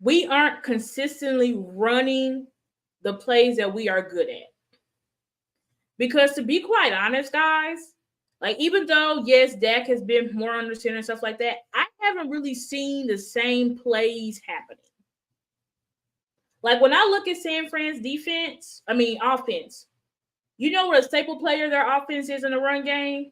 we aren't consistently running the plays that we are good at? Because to be quite honest, guys, like even though, yes, Dak has been more under center and stuff like that, I haven't really seen the same plays happening. Like when I look at San Fran's offense, you know what a staple player their offense is in the run game?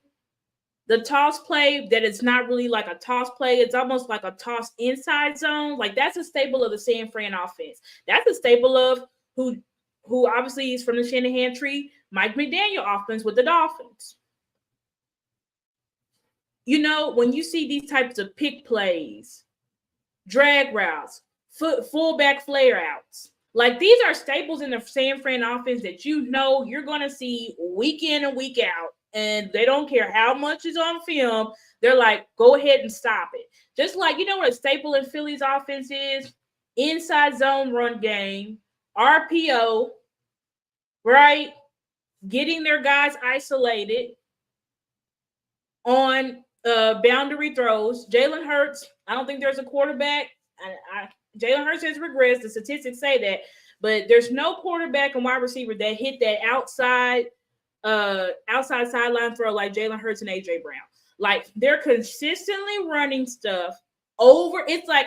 The toss play that it's not really like a toss play. It's almost like a toss inside zone. Like that's a staple of the San Fran offense. That's a staple of who obviously is from the Shanahan tree, Mike McDaniel offense with the Dolphins. When you see these types of pick plays, drag routes, fullback flare outs, like these are staples in the San Fran offense that you're going to see week in and week out, and they don't care how much is on film. They're like, go ahead and stop it. Just like, what a staple in Philly's offense is? Inside zone run game, RPO, right? Getting their guys isolated on boundary throws. Jalen Hurts, I don't think there's a quarterback. Jalen Hurts has regressed. The statistics say that, but there's no quarterback and wide receiver that hit that outside sideline throw like Jalen Hurts and AJ Brown. Like they're consistently running stuff over. It's like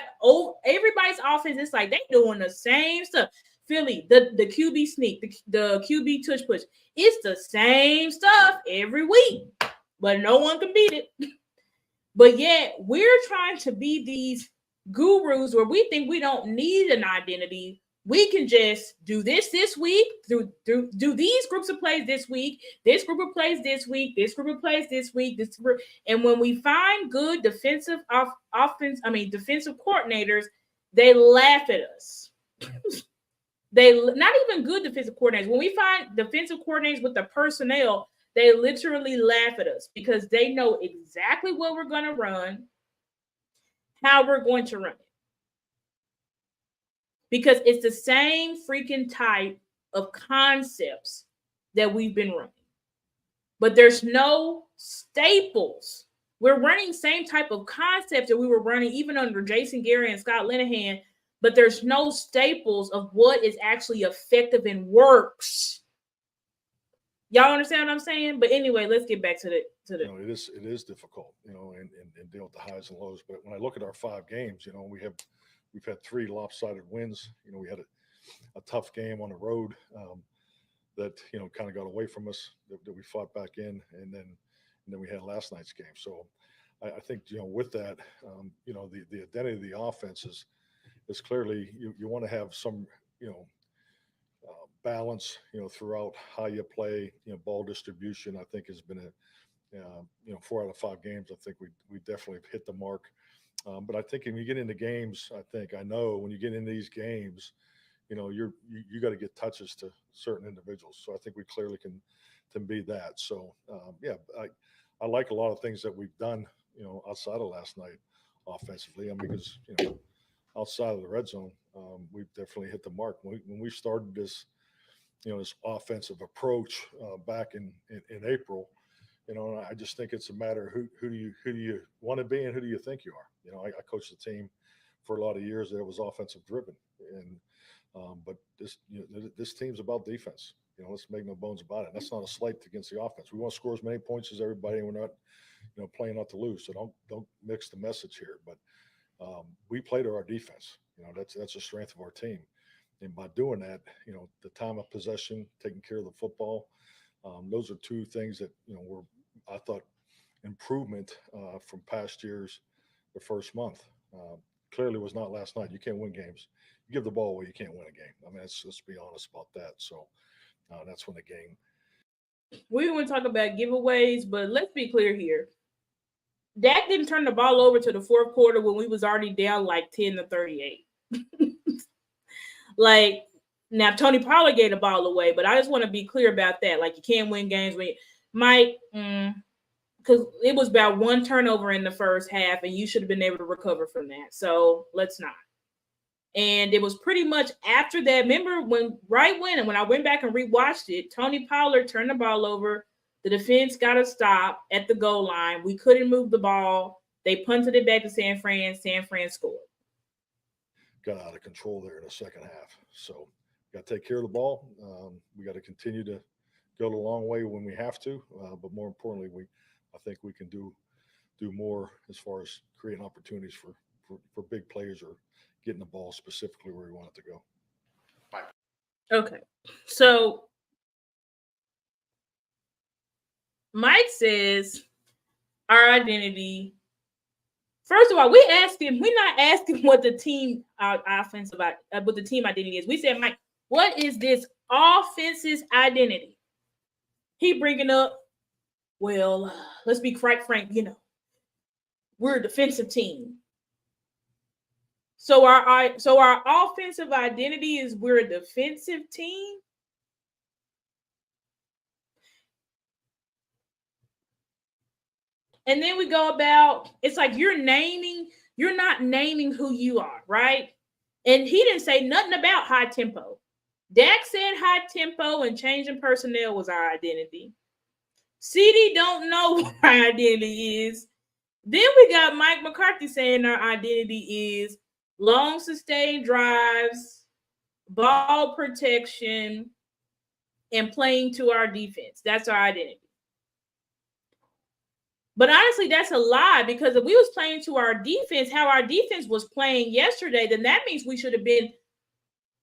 everybody's offense. It's like they doing the same stuff. Philly, the QB sneak, the QB tush push. It's the same stuff every week, but no one can beat it. But yet we're trying to be these gurus where we think we don't need an identity. We can just do this week, do these groups of plays this week, this group of plays this week, this group of plays this week, and when we find good defensive coordinators, they laugh at us. They not even good defensive coordinators. When we find defensive coordinators with the personnel, they literally laugh at us because they know exactly what we're going to run, how we're going to run it. Because it's the same freaking type of concepts that we've been running. But there's no staples. We're running same type of concepts that we were running even under Jason Garrett and Scott Linehan, but there's no staples of what is actually effective and works. Y'all understand what I'm saying? But anyway, let's get back to the. It is difficult, and deal with the highs and lows. But when I look at our 5 games, we've had 3 lopsided wins. We had a tough game on the road that kind of got away from us that we fought back in, and then we had last night's game. So I think with that, the identity of the offense is clearly you want to have some balance throughout how you play. Ball distribution I think has been 4 out of 5 games. I think we definitely hit the mark. But I think when you get into games, I know when you get into these games, you got to get touches to certain individuals. So I think we clearly can be that. So I like a lot of things that we've done, outside of last night offensively. Because outside of the red zone, we've definitely hit the mark. When we started this, this offensive approach back in April. I just think it's a matter of who do you want to be and who do you think you are. I coached the team for a lot of years that was offensive driven, and but this team's about defense. Let's make no bones about it. That's not a slight against the offense. We want to score as many points as everybody, and we're not playing not to lose. So don't mix the message here. But we play to our defense. That's the strength of our team, and by doing that, the time of possession, taking care of the football. Those are 2 things that were, I thought, improvement from past years. The first month clearly was not last night. You can't win games. You give the ball away, you can't win a game. Let's be honest about that. So that's when the game. We want to talk about giveaways, but let's be clear here. Dak didn't turn the ball over to the fourth quarter when we was already down like 10-38. Like, now Tony Pollard gave the ball away, but I just want to be clear about that. Like, you can't win games when Mike, because it was about one turnover in the first half, and you should have been able to recover from that. So let's not. And it was pretty much after that. Remember when I went back and rewatched it, Tony Pollard turned the ball over. The defense got a stop at the goal line. We couldn't move the ball. They punted it back to San Fran. San Fran scored. Got out of control there in the second half. So got to take care of the ball. We got to continue to go the long way when we have to. But more importantly, I think we can do more as far as creating opportunities for big plays or getting the ball specifically where we want it to go. Okay. So Mike says our identity. First of all, we're not asking what the team what the team identity is. We said, Mike, what is this offense's identity? He bringing up, well, let's be quite frank, we're a defensive team. So our offensive identity is we're a defensive team. And then we go about, it's like you're not naming who you are, right? And he didn't say nothing about high tempo. Dak said high tempo and changing personnel was our identity. CD don't know what our identity is. Then we got Mike McCarthy saying our identity is long sustained drives, ball protection, and playing to our defense. That's our identity. But honestly, that's a lie, because if we was playing to our defense, how our defense was playing yesterday, then that means we should have been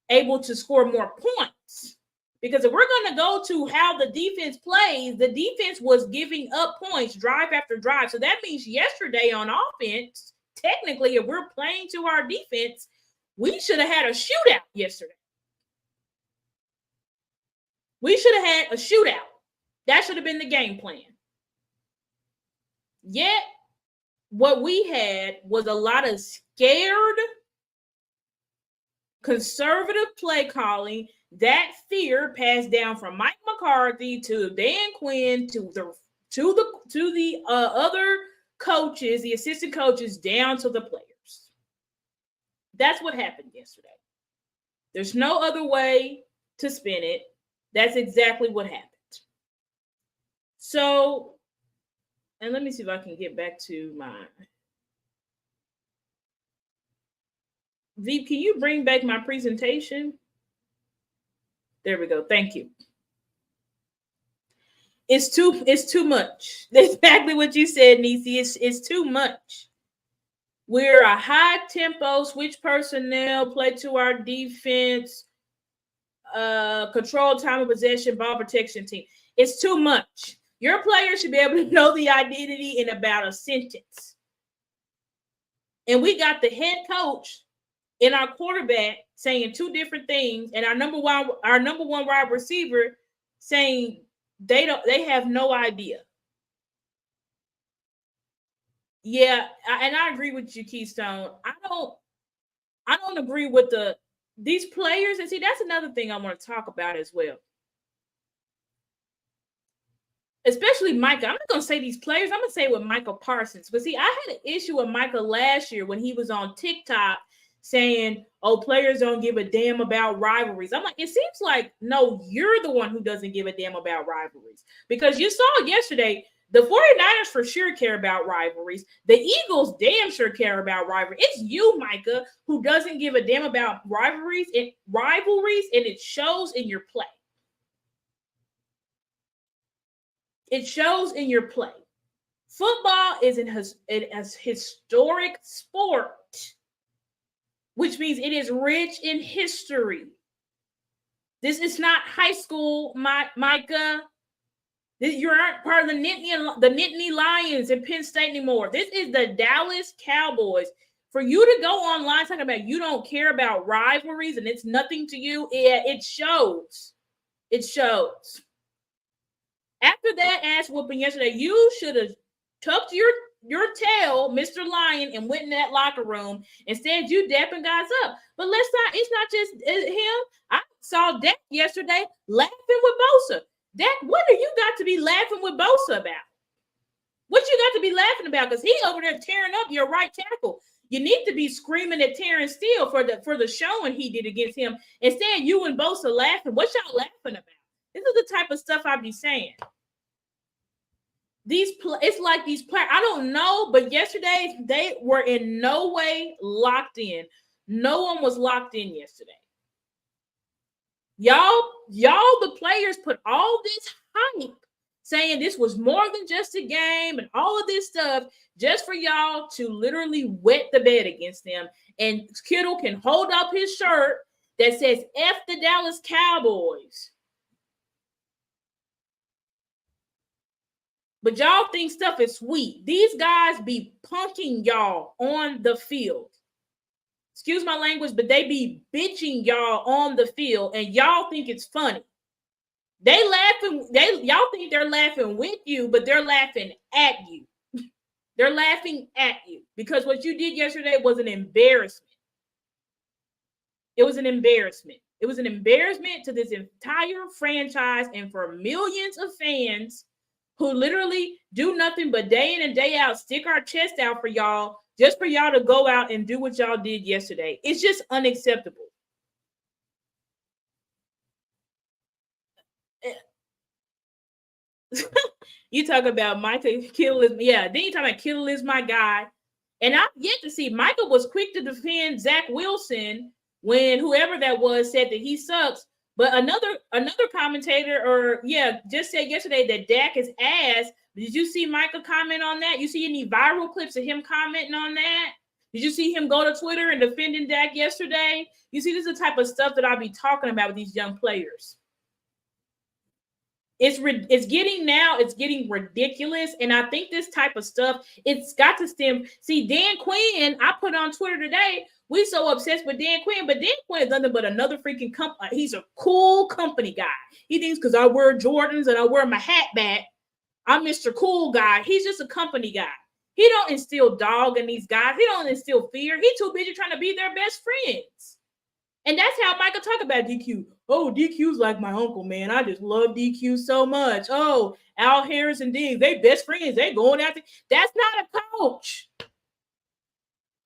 able to score more points. Because if we're going to go to how the defense plays, the defense was giving up points drive after drive. So that means yesterday on offense, technically, if we're playing to our defense, we should have had a shootout yesterday. We should have had a shootout. That should have been the game plan. Yet, what we had was a lot of scared, conservative play calling. That fear passed down from Mike McCarthy to Dan Quinn to the other coaches, the assistant coaches, down to the players. That's what happened yesterday. There's no other way to spin it. That's exactly what happened. So, and let me see if I can get back to my Veep, can you bring back my presentation? There we go. Thank you. It's too much. That's exactly what you said, Nisi. It's too much. We're a high tempo, switch personnel, play to our defense, control time of possession, ball protection team. It's too much. Your players should be able to know the identity in about a sentence. And we got the head coach and our quarterback saying two different things, and our number one wide receiver saying they have no idea. Yeah, and I agree with you, Keystone. I don't agree with these players, and see, that's another thing I want to talk about as well. Especially Micah. I'm not going to say these players. I'm going to say with Michael Parsons. But see, I had an issue with Michael last year when he was on TikTok saying, oh, players don't give a damn about rivalries. I'm like, it seems like, no, you're the one who doesn't give a damn about rivalries. Because you saw yesterday, the 49ers for sure care about rivalries. The Eagles damn sure care about rivalries. It's you, Micah, who doesn't give a damn about rivalries, and it shows in your play. It shows in your play. Football is a historic sport, which means it is rich in history. This is not high school, Micah. You aren't part of the Nittany Lions in Penn State anymore. This is the Dallas Cowboys. For you to go online talking about you don't care about rivalries and it's nothing to you, it shows. It shows. After that ass whooping yesterday, you should have tucked your tail, Mr. Lion, and went in that locker room. Instead, you dapping guys up. But it's not just him. I saw Dak yesterday laughing with Bosa. Dak, what do you got to be laughing with Bosa about? What you got to be laughing about? Because he over there tearing up your right tackle. You need to be screaming at Terrence Steele for the showing he did against him. Instead, you and Bosa laughing. What y'all laughing about? This is the type of stuff I be saying. It's like these players. I don't know, but yesterday they were in no way locked in. No one was locked in yesterday. Y'all, the players put all this hype saying this was more than just a game and all of this stuff just for y'all to literally wet the bed against them. And Kittle can hold up his shirt that says F the Dallas Cowboys. But y'all think stuff is sweet. These guys be punking y'all on the field. Excuse my language, but they be bitching y'all on the field, and y'all think it's funny. Y'all think they're laughing with you, but they're laughing at you. They're laughing at you because what you did yesterday was an embarrassment. It was an embarrassment. It was an embarrassment to this entire franchise and for millions of fans who literally do nothing but day in and day out stick our chest out for y'all, just for y'all to go out and do what y'all did yesterday. It's just unacceptable. You talk about Michael Kittle is, yeah, then you talk about Kittle is my guy. And I've yet to see, Michael was quick to defend Zach Wilson when whoever that was said that he sucks. But another commentator, just said yesterday that Dak is ass. Did you see Michael comment on that? You see any viral clips of him commenting on that? Did you see him go to Twitter and defending Dak yesterday? You see, this is the type of stuff that I'll be talking about with these young players. It's getting ridiculous. And I think this type of stuff, it's got to stem. See, Dan Quinn, I put on Twitter today, we so obsessed with Dan Quinn, but Dan Quinn is nothing but another freaking company. He's a cool company guy. He thinks because I wear Jordans and I wear my hat back, I'm Mr. Cool Guy. He's just a company guy. He don't instill dog in these guys. He don't instill fear. He's too busy trying to be their best friends. And that's how Michael talk about DQ. Oh, DQ's like my uncle, man. I just love DQ so much. Oh, Al Harris and Diggs, they best friends. They going out there. That's not a coach.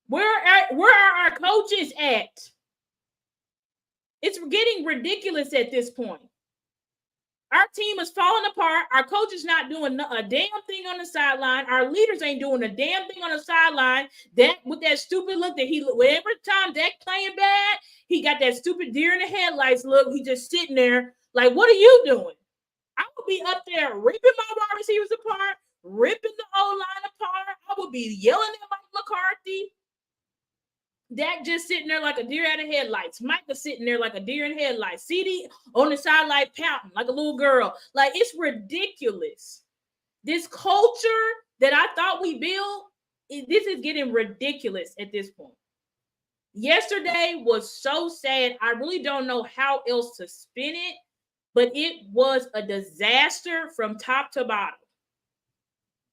Where are our coaches at? It's getting ridiculous at this point. Our team is falling apart. Our coach is not doing a damn thing on the sideline. Our leaders ain't doing a damn thing on the sideline. That with that stupid look that every time Dak playing bad, he got that stupid deer in the headlights look. He just sitting there like, what are you doing? I would be up there ripping my wide receivers apart, ripping the O-line apart. I would be yelling at Mike McCarthy. Dak just sitting there like a deer out of headlights. Mike was sitting there like a deer in headlights. CD on the sideline pouting like a little girl. Like, it's ridiculous. This culture that I thought we built, this is getting ridiculous at this point. Yesterday was so sad. I really don't know how else to spin it, but it was a disaster from top to bottom.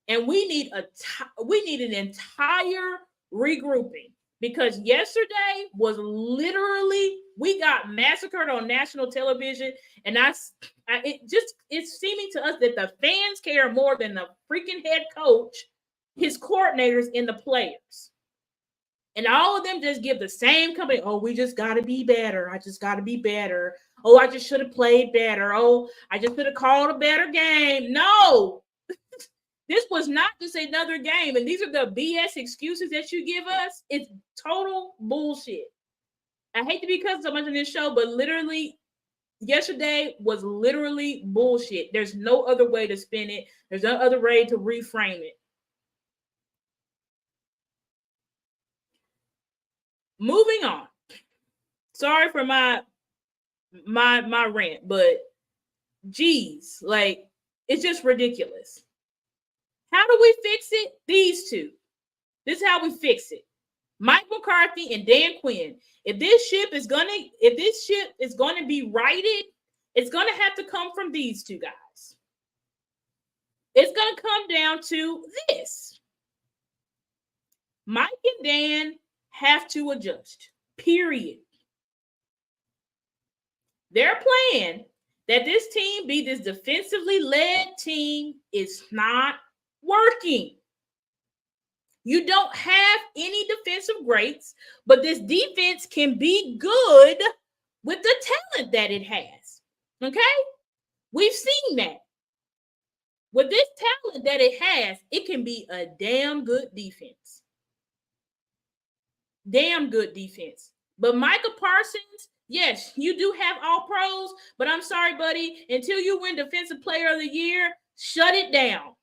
And we need an entire regrouping. Because yesterday was literally, we got massacred on national television, and it's seeming to us that the fans care more than the freaking head coach, his coordinators, and the players. And all of them just give the same company, oh, we just got to be better. I just got to be better. Oh, I just should have played better. Oh, I just should have called a better game. No. This was not just another game, and these are the BS excuses that you give us. It's total bullshit. I hate to be cussing so much on this show, but literally, yesterday was literally bullshit. There's no other way to spin it. There's no other way to reframe it. Moving on. Sorry for my rant, but geez, like, it's just ridiculous. How do we fix it? These two. This is how we fix it. Mike McCarthy and Dan Quinn. If this ship is going to be righted, it's going to have to come from these two guys. It's going to come down to this. Mike and Dan have to adjust, period. Their plan that this team be this defensively led team is not working. You don't have any defensive greats, but this defense can be good with the talent that it has. Okay? We've seen that. With this talent that it has, it can be a damn good defense. Damn good defense. But Micah Parsons, yes, you do have all pros, but I'm sorry, buddy, until you win Defensive Player of the Year, shut it down.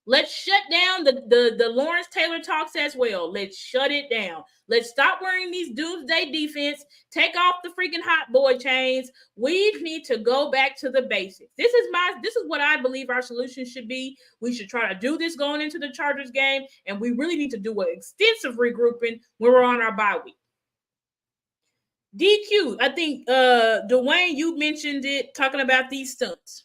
Let's shut down the Lawrence Taylor talks as well. Let's shut it down. Let's stop wearing these doomsday defense. Take off the freaking hot boy chains. We need to go back to the basics. This is what I believe our solution should be. We should try to do this going into the Chargers game, and we really need to do an extensive regrouping when we're on our bye week. DQ, I think Dwayne, you mentioned it, talking about these stunts.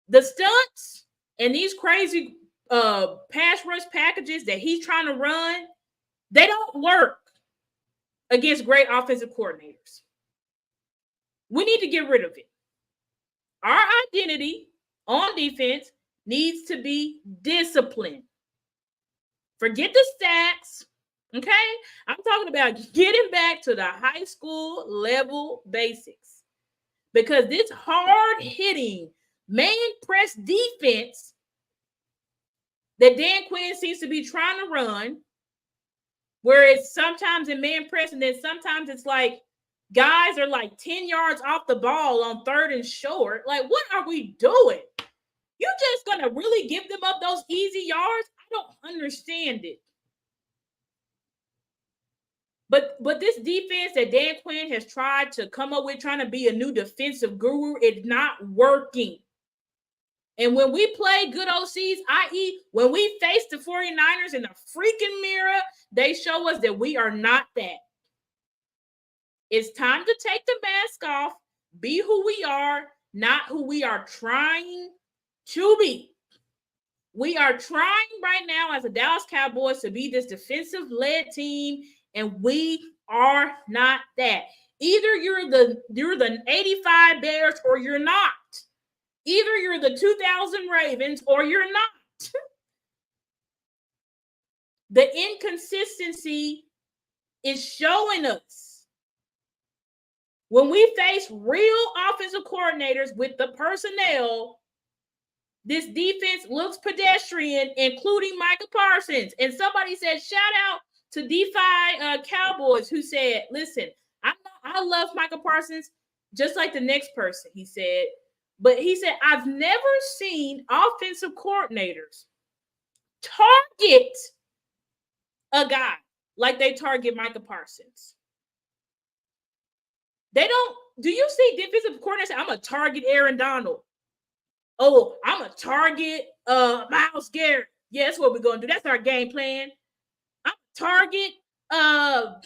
The stunts and these crazy pass rush packages that he's trying to run, they don't work against great offensive coordinators. We need to get rid of it. Our identity on defense needs to be discipline. Forget the stats, okay? I'm talking about getting back to the high school level basics, because this hard-hitting man press defense that Dan Quinn seems to be trying to run, where it's sometimes in man press, and then sometimes it's like guys are like 10 yards off the ball on 3rd and short. Like, what are we doing? You just gonna really give them up those easy yards? I don't understand it. But this defense that Dan Quinn has tried to come up with, trying to be a new defensive guru, it's not working. And when we play good OCs, i.e., when we face the 49ers in the freaking mirror, they show us that we are not that. It's time to take the mask off, be who we are, not who we are trying to be. We are trying right now as the Dallas Cowboys to be this defensive-led team, and we are not that. Either you're the 85 Bears or you're not. Either you're the 2000 Ravens or you're not. The inconsistency is showing us. When we face real offensive coordinators with the personnel, this defense looks pedestrian, including Micah Parsons. And somebody said, shout out to DeFi Cowboys, who said, listen, I love Micah Parsons just like the next person, he said. But he said, I've never seen offensive coordinators target a guy like they target Micah Parsons. They don't. Do you see defensive coordinators say, I'm going to target Aaron Donald? Oh, I'm going to target Myles Garrett. Yeah, that's what we're going to do. That's our game plan. I'm going to target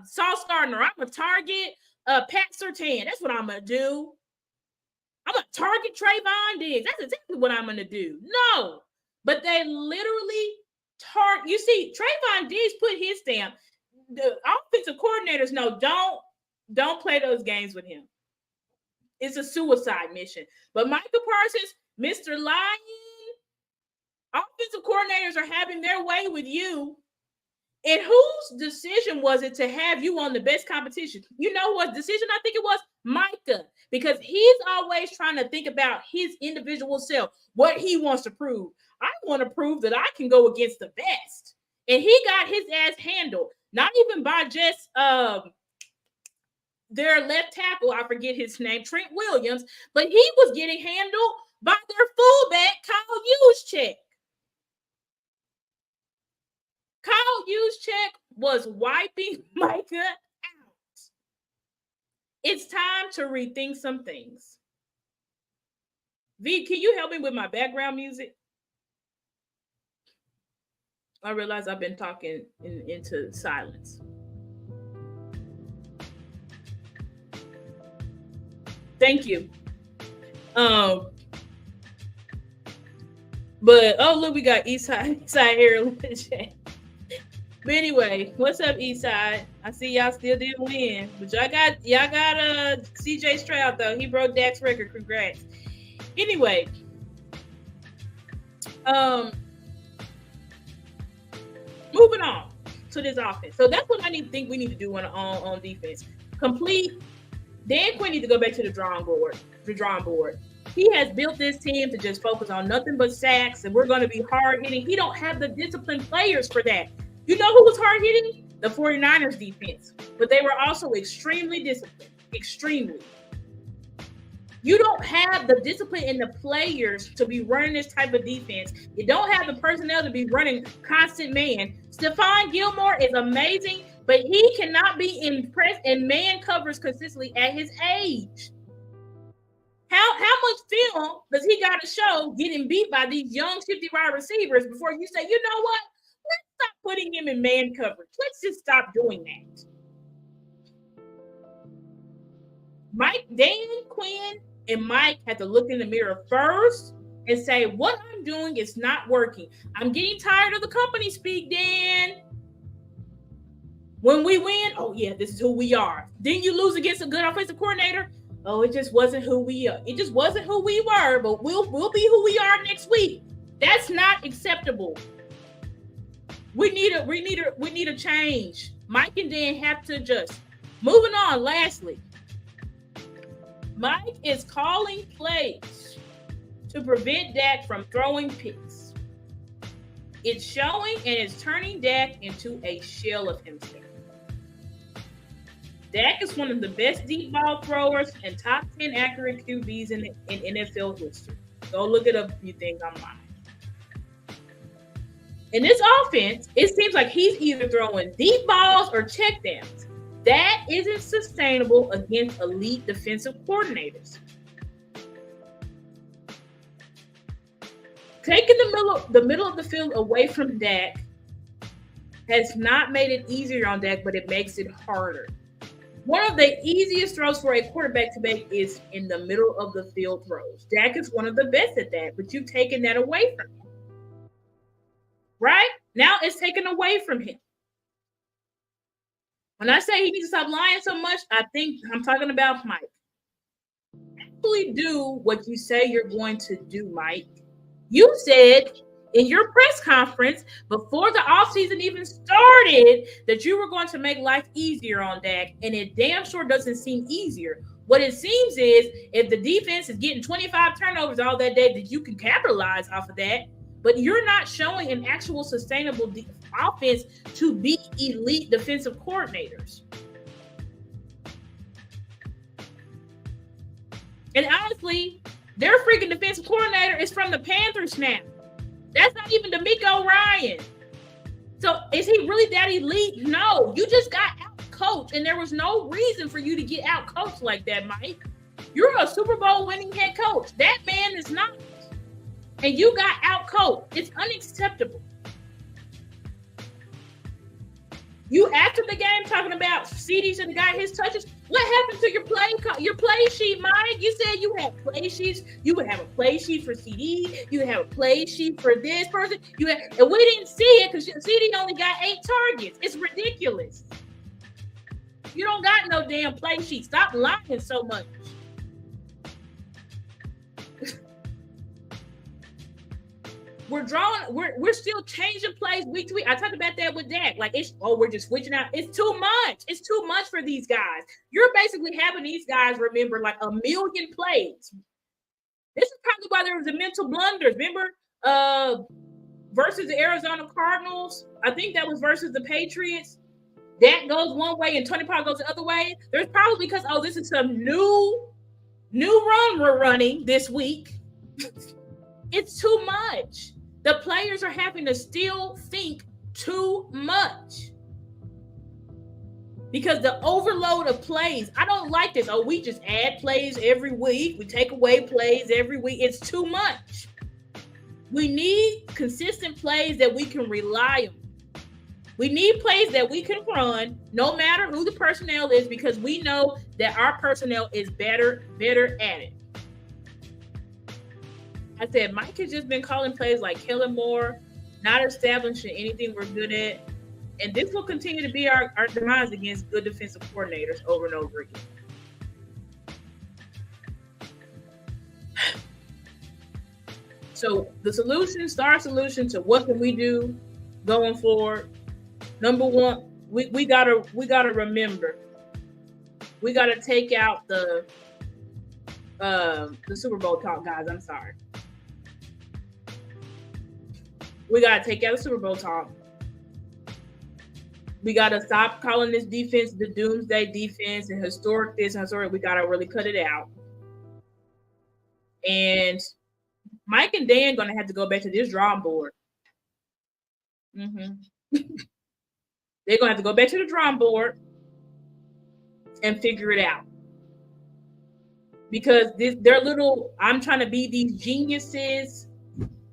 Sauce Gardner. I'm going to target Pat Surtain. That's what I'm going to do. I'm going to target Trayvon Diggs. That's exactly what I'm going to do. No, but they literally target. You see, Trayvon Diggs put his stamp. The offensive coordinators know, don't play those games with him. It's a suicide mission. But Micah Parsons, Mr. Lion, offensive coordinators are having their way with you. And whose decision was it to have you on the best competition? You know what decision I think it was? Micah. Because he's always trying to think about his individual self, what he wants to prove. I want to prove that I can go against the best. And he got his ass handled. Not even by just their left tackle, I forget his name, Trent Williams, but he was getting handled by their fullback, Kyle Juszczyk. Kyle Juszczyk was wiping Micah out. It's time to rethink some things. V, can you help me with my background music? I realize I've been talking into silence. Thank you. But oh look, we got Eastside Harold in the chat. But anyway, what's up, Eastside? I see y'all still didn't win, but y'all got CJ Stroud though. He broke Dak's record. Congrats. Anyway, moving on to this offense. So that's what I think we need to do on defense. Complete. Dan Quinn needs to go back to the drawing board. He has built this team to just focus on nothing but sacks, and we're going to be hard hitting. He don't have the disciplined players for that. You know who was hard hitting? The 49ers defense. But they were also extremely disciplined. Extremely. You don't have the discipline in the players to be running this type of defense. You don't have the personnel to be running constant man. Stephon Gilmore is amazing, but he cannot be in press and man covers consistently at his age. How much film does he got to show getting beat by these young, shifty wide receivers before you say, you know what? Let's stop putting him in man coverage. Let's just stop doing that. Dan Quinn and Mike had to look in the mirror first and say, what I'm doing is not working. I'm getting tired of the company speak, Dan. When we win, oh yeah, this is who we are. Then you lose against a good offensive coordinator. Oh, it just wasn't who we are. It just wasn't who we were, but we'll be who we are next week. That's not acceptable. We need a change. Mike and Dan have to adjust. Moving on, lastly. Mike is calling plays to prevent Dak from throwing picks. It's showing and it's turning Dak into a shell of himself. Dak is one of the best deep ball throwers and top 10 accurate QBs in NFL history. Go look it up if you think I'm lying. In this offense, it seems like he's either throwing deep balls or check downs. That isn't sustainable against elite defensive coordinators. Taking the middle of the field away from Dak has not made it easier on Dak, but it makes it harder. One of the easiest throws for a quarterback to make is in the middle of the field throws. Dak is one of the best at that, but you've taken that away from him. Right? Now it's taken away from him. When I say he needs to stop lying so much, I think I'm talking about Mike. Actually do what you say you're going to do, Mike. You said in your press conference before the offseason even started that you were going to make life easier on Dak, and it damn sure doesn't seem easier. What it seems is if the defense is getting 25 turnovers all that day, that you can capitalize off of that, but you're not showing an actual sustainable offense to be elite defensive coordinators. And honestly, their freaking defensive coordinator is from the Panthers now. That's not even D'Amico Ryan. So is he really that elite? No, you just got out-coached, and there was no reason for you to get out-coached like that, Mike. You're a Super Bowl winning head coach. That man is not. And you got out-coached. It's unacceptable. You after the game talking about CD should have got his touches. What happened to your play sheet, Mike? You said you had play sheets. You would have a play sheet for CD. You would have a play sheet for this person. And we didn't see it because CD only got 8 targets. It's ridiculous. You don't got no damn play sheet. Stop lying so much. We're still changing plays week to week. I talked about that with Dak. Like, we're just switching out. It's too much. It's too much for these guys. You're basically having these guys remember like a million plays. This is probably why there was a mental blunders. Remember, versus the Arizona Cardinals? I think that was versus the Patriots. Dak goes one way and Tony Pollard goes the other way. There's probably because, this is some new run we're running this week. It's too much. The players are having to still think too much because the overload of plays. I don't like this. We just add plays every week. We take away plays every week. It's too much. We need consistent plays that we can rely on. We need plays that we can run no matter who the personnel is, because we know that our personnel is better at it. I said, Mike has just been calling plays like Kellen Moore, not establishing anything we're good at. And this will continue to be our demise against good defensive coordinators over and over again. So the solution to what can we do going forward? Number one, we gotta remember, we gotta take out the Super Bowl talk, guys. I'm sorry. We gotta take out the Super Bowl talk. We gotta stop calling this defense the doomsday defense and historic this and historic. We gotta really cut it out. And Mike and Dan gonna have to go back to this drawing board. They're gonna have to go back to the drawing board and figure it out. Because they're little, I'm trying to be these geniuses.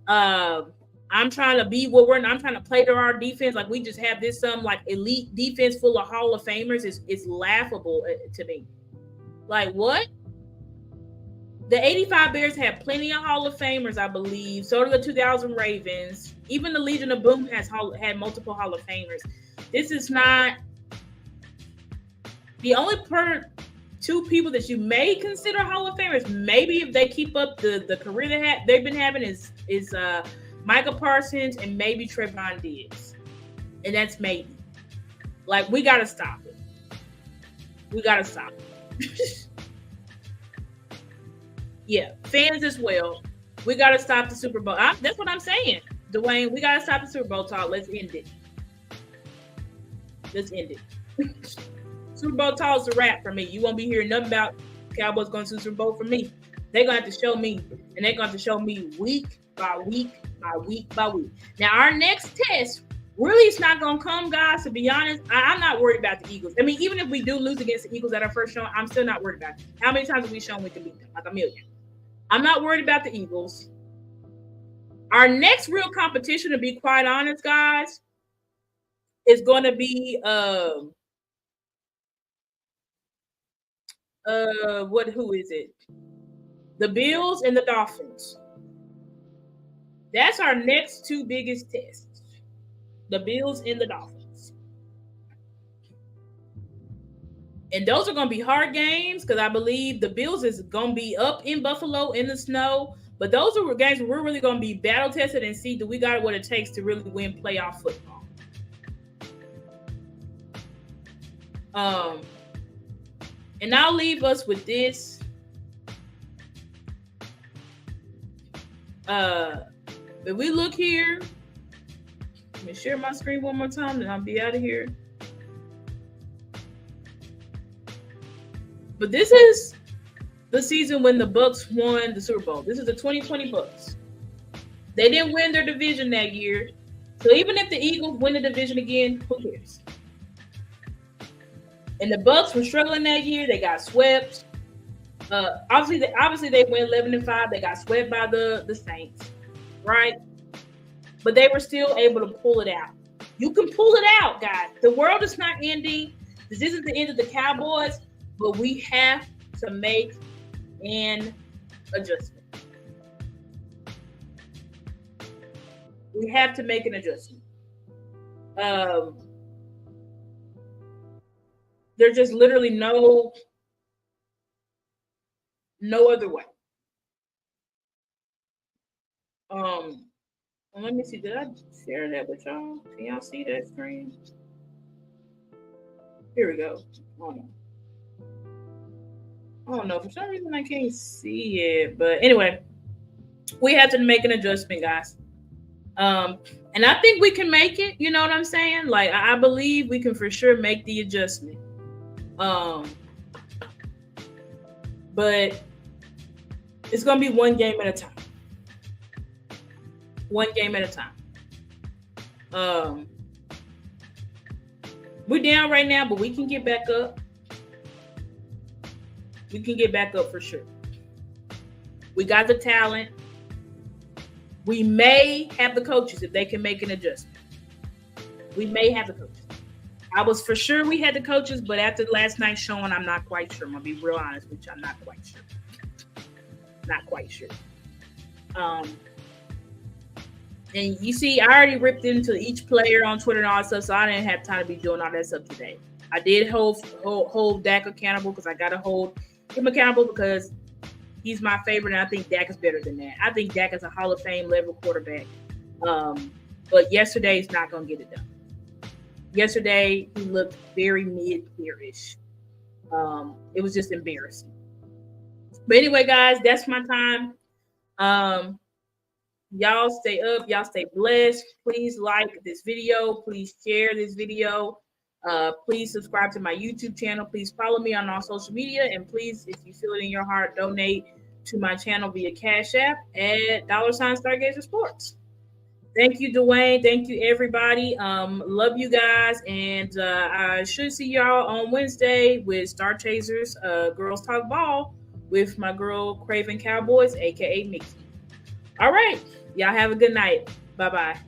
I'm trying to be what I'm trying to play to our defense. Like we just have this some like elite defense full of Hall of Famers. It's laughable to me. Like what? The 85 Bears have plenty of Hall of Famers, I believe. So do the 2000 Ravens. Even the Legion of Boom had multiple Hall of Famers. This is not the only two people that you may consider Hall of Famers. Maybe if they keep up the career they've been having is Micah Parsons and maybe Trayvon Diggs. And that's maybe. Like, we got to stop it. We got to stop it. Yeah, fans as well. We got to stop the Super Bowl. That's what I'm saying. Dwayne, we got to stop the Super Bowl talk. Let's end it. Super Bowl talk is a wrap for me. You won't be hearing nothing about Cowboys going to the Super Bowl from me. They're going to have to show me, and they're going to have to show me week by week by week by week. Now, our next test really is not going to come, guys. To be honest, I'm not worried about the Eagles. I mean, even if we do lose against the Eagles at our first show, I'm still not worried about it. How many times have we shown we can beat them? Like a million. I'm not worried about the Eagles. Our next real competition, to be quite honest, guys, is going to be who is it? The Bills and the Dolphins. That's our next two biggest tests. The Bills and the Dolphins. And those are going to be hard games because I believe the Bills is going to be up in Buffalo in the snow. But those are games where we're really going to be battle tested and see do we got what it takes to really win playoff football. And I'll leave us with this. If we look here, let me share my screen one more time, then I'll be out of here. But this is the season when the Bucs won the Super Bowl. This is the 2020 Bucs. They didn't win their division that year. So even if the Eagles win the division again, who cares? And the Bucs were struggling that year. They got swept. Obviously they went 11-5. They got swept by the Saints, right? But they were still able to pull it out. You can pull it out, guys. The world is not ending. This isn't the end of the Cowboys, but we have to make an adjustment. We have to make an adjustment. There's just literally no other way. Let me see. Did I share that with y'all? Can y'all see that screen? Here we go. I don't know. For some reason, I can't see it. But anyway, we have to make an adjustment, guys. And I think we can make it. You know what I'm saying? Like, I believe we can for sure make the adjustment. But it's going to be one game at a time. One game at a time. We're down right now, but we can get back up. We can get back up for sure. We got the talent. We may have the coaches if they can make an adjustment. We may have the coaches. I was for sure we had the coaches, but after last night's showing, I'm not quite sure. I'm going to be real honest with you. I'm not quite sure. Not quite sure. And you see, I already ripped into each player on Twitter and all that stuff, so I didn't have time to be doing all that stuff today. I did hold Dak accountable because I got to hold him accountable because he's my favorite, and I think Dak is better than that. I think Dak is a Hall of Fame level quarterback. But yesterday's not going to get it done. Yesterday, he looked very mid-tier-ish. It was just embarrassing. But anyway, guys, that's my time. Y'all stay up. Y'all stay blessed. Please like this video. Please share this video. Please subscribe to my YouTube channel. Please follow me on all social media. And please, if you feel it in your heart, donate to my channel via Cash App at $Stargazer Sports. Thank you, Dwayne. Thank you, everybody. Love you guys. And I should see y'all on Wednesday with Star Chasers Girls Talk Ball with my girl Craven Cowboys, a.k.a. Mickey. All right. Y'all have a good night. Bye-bye.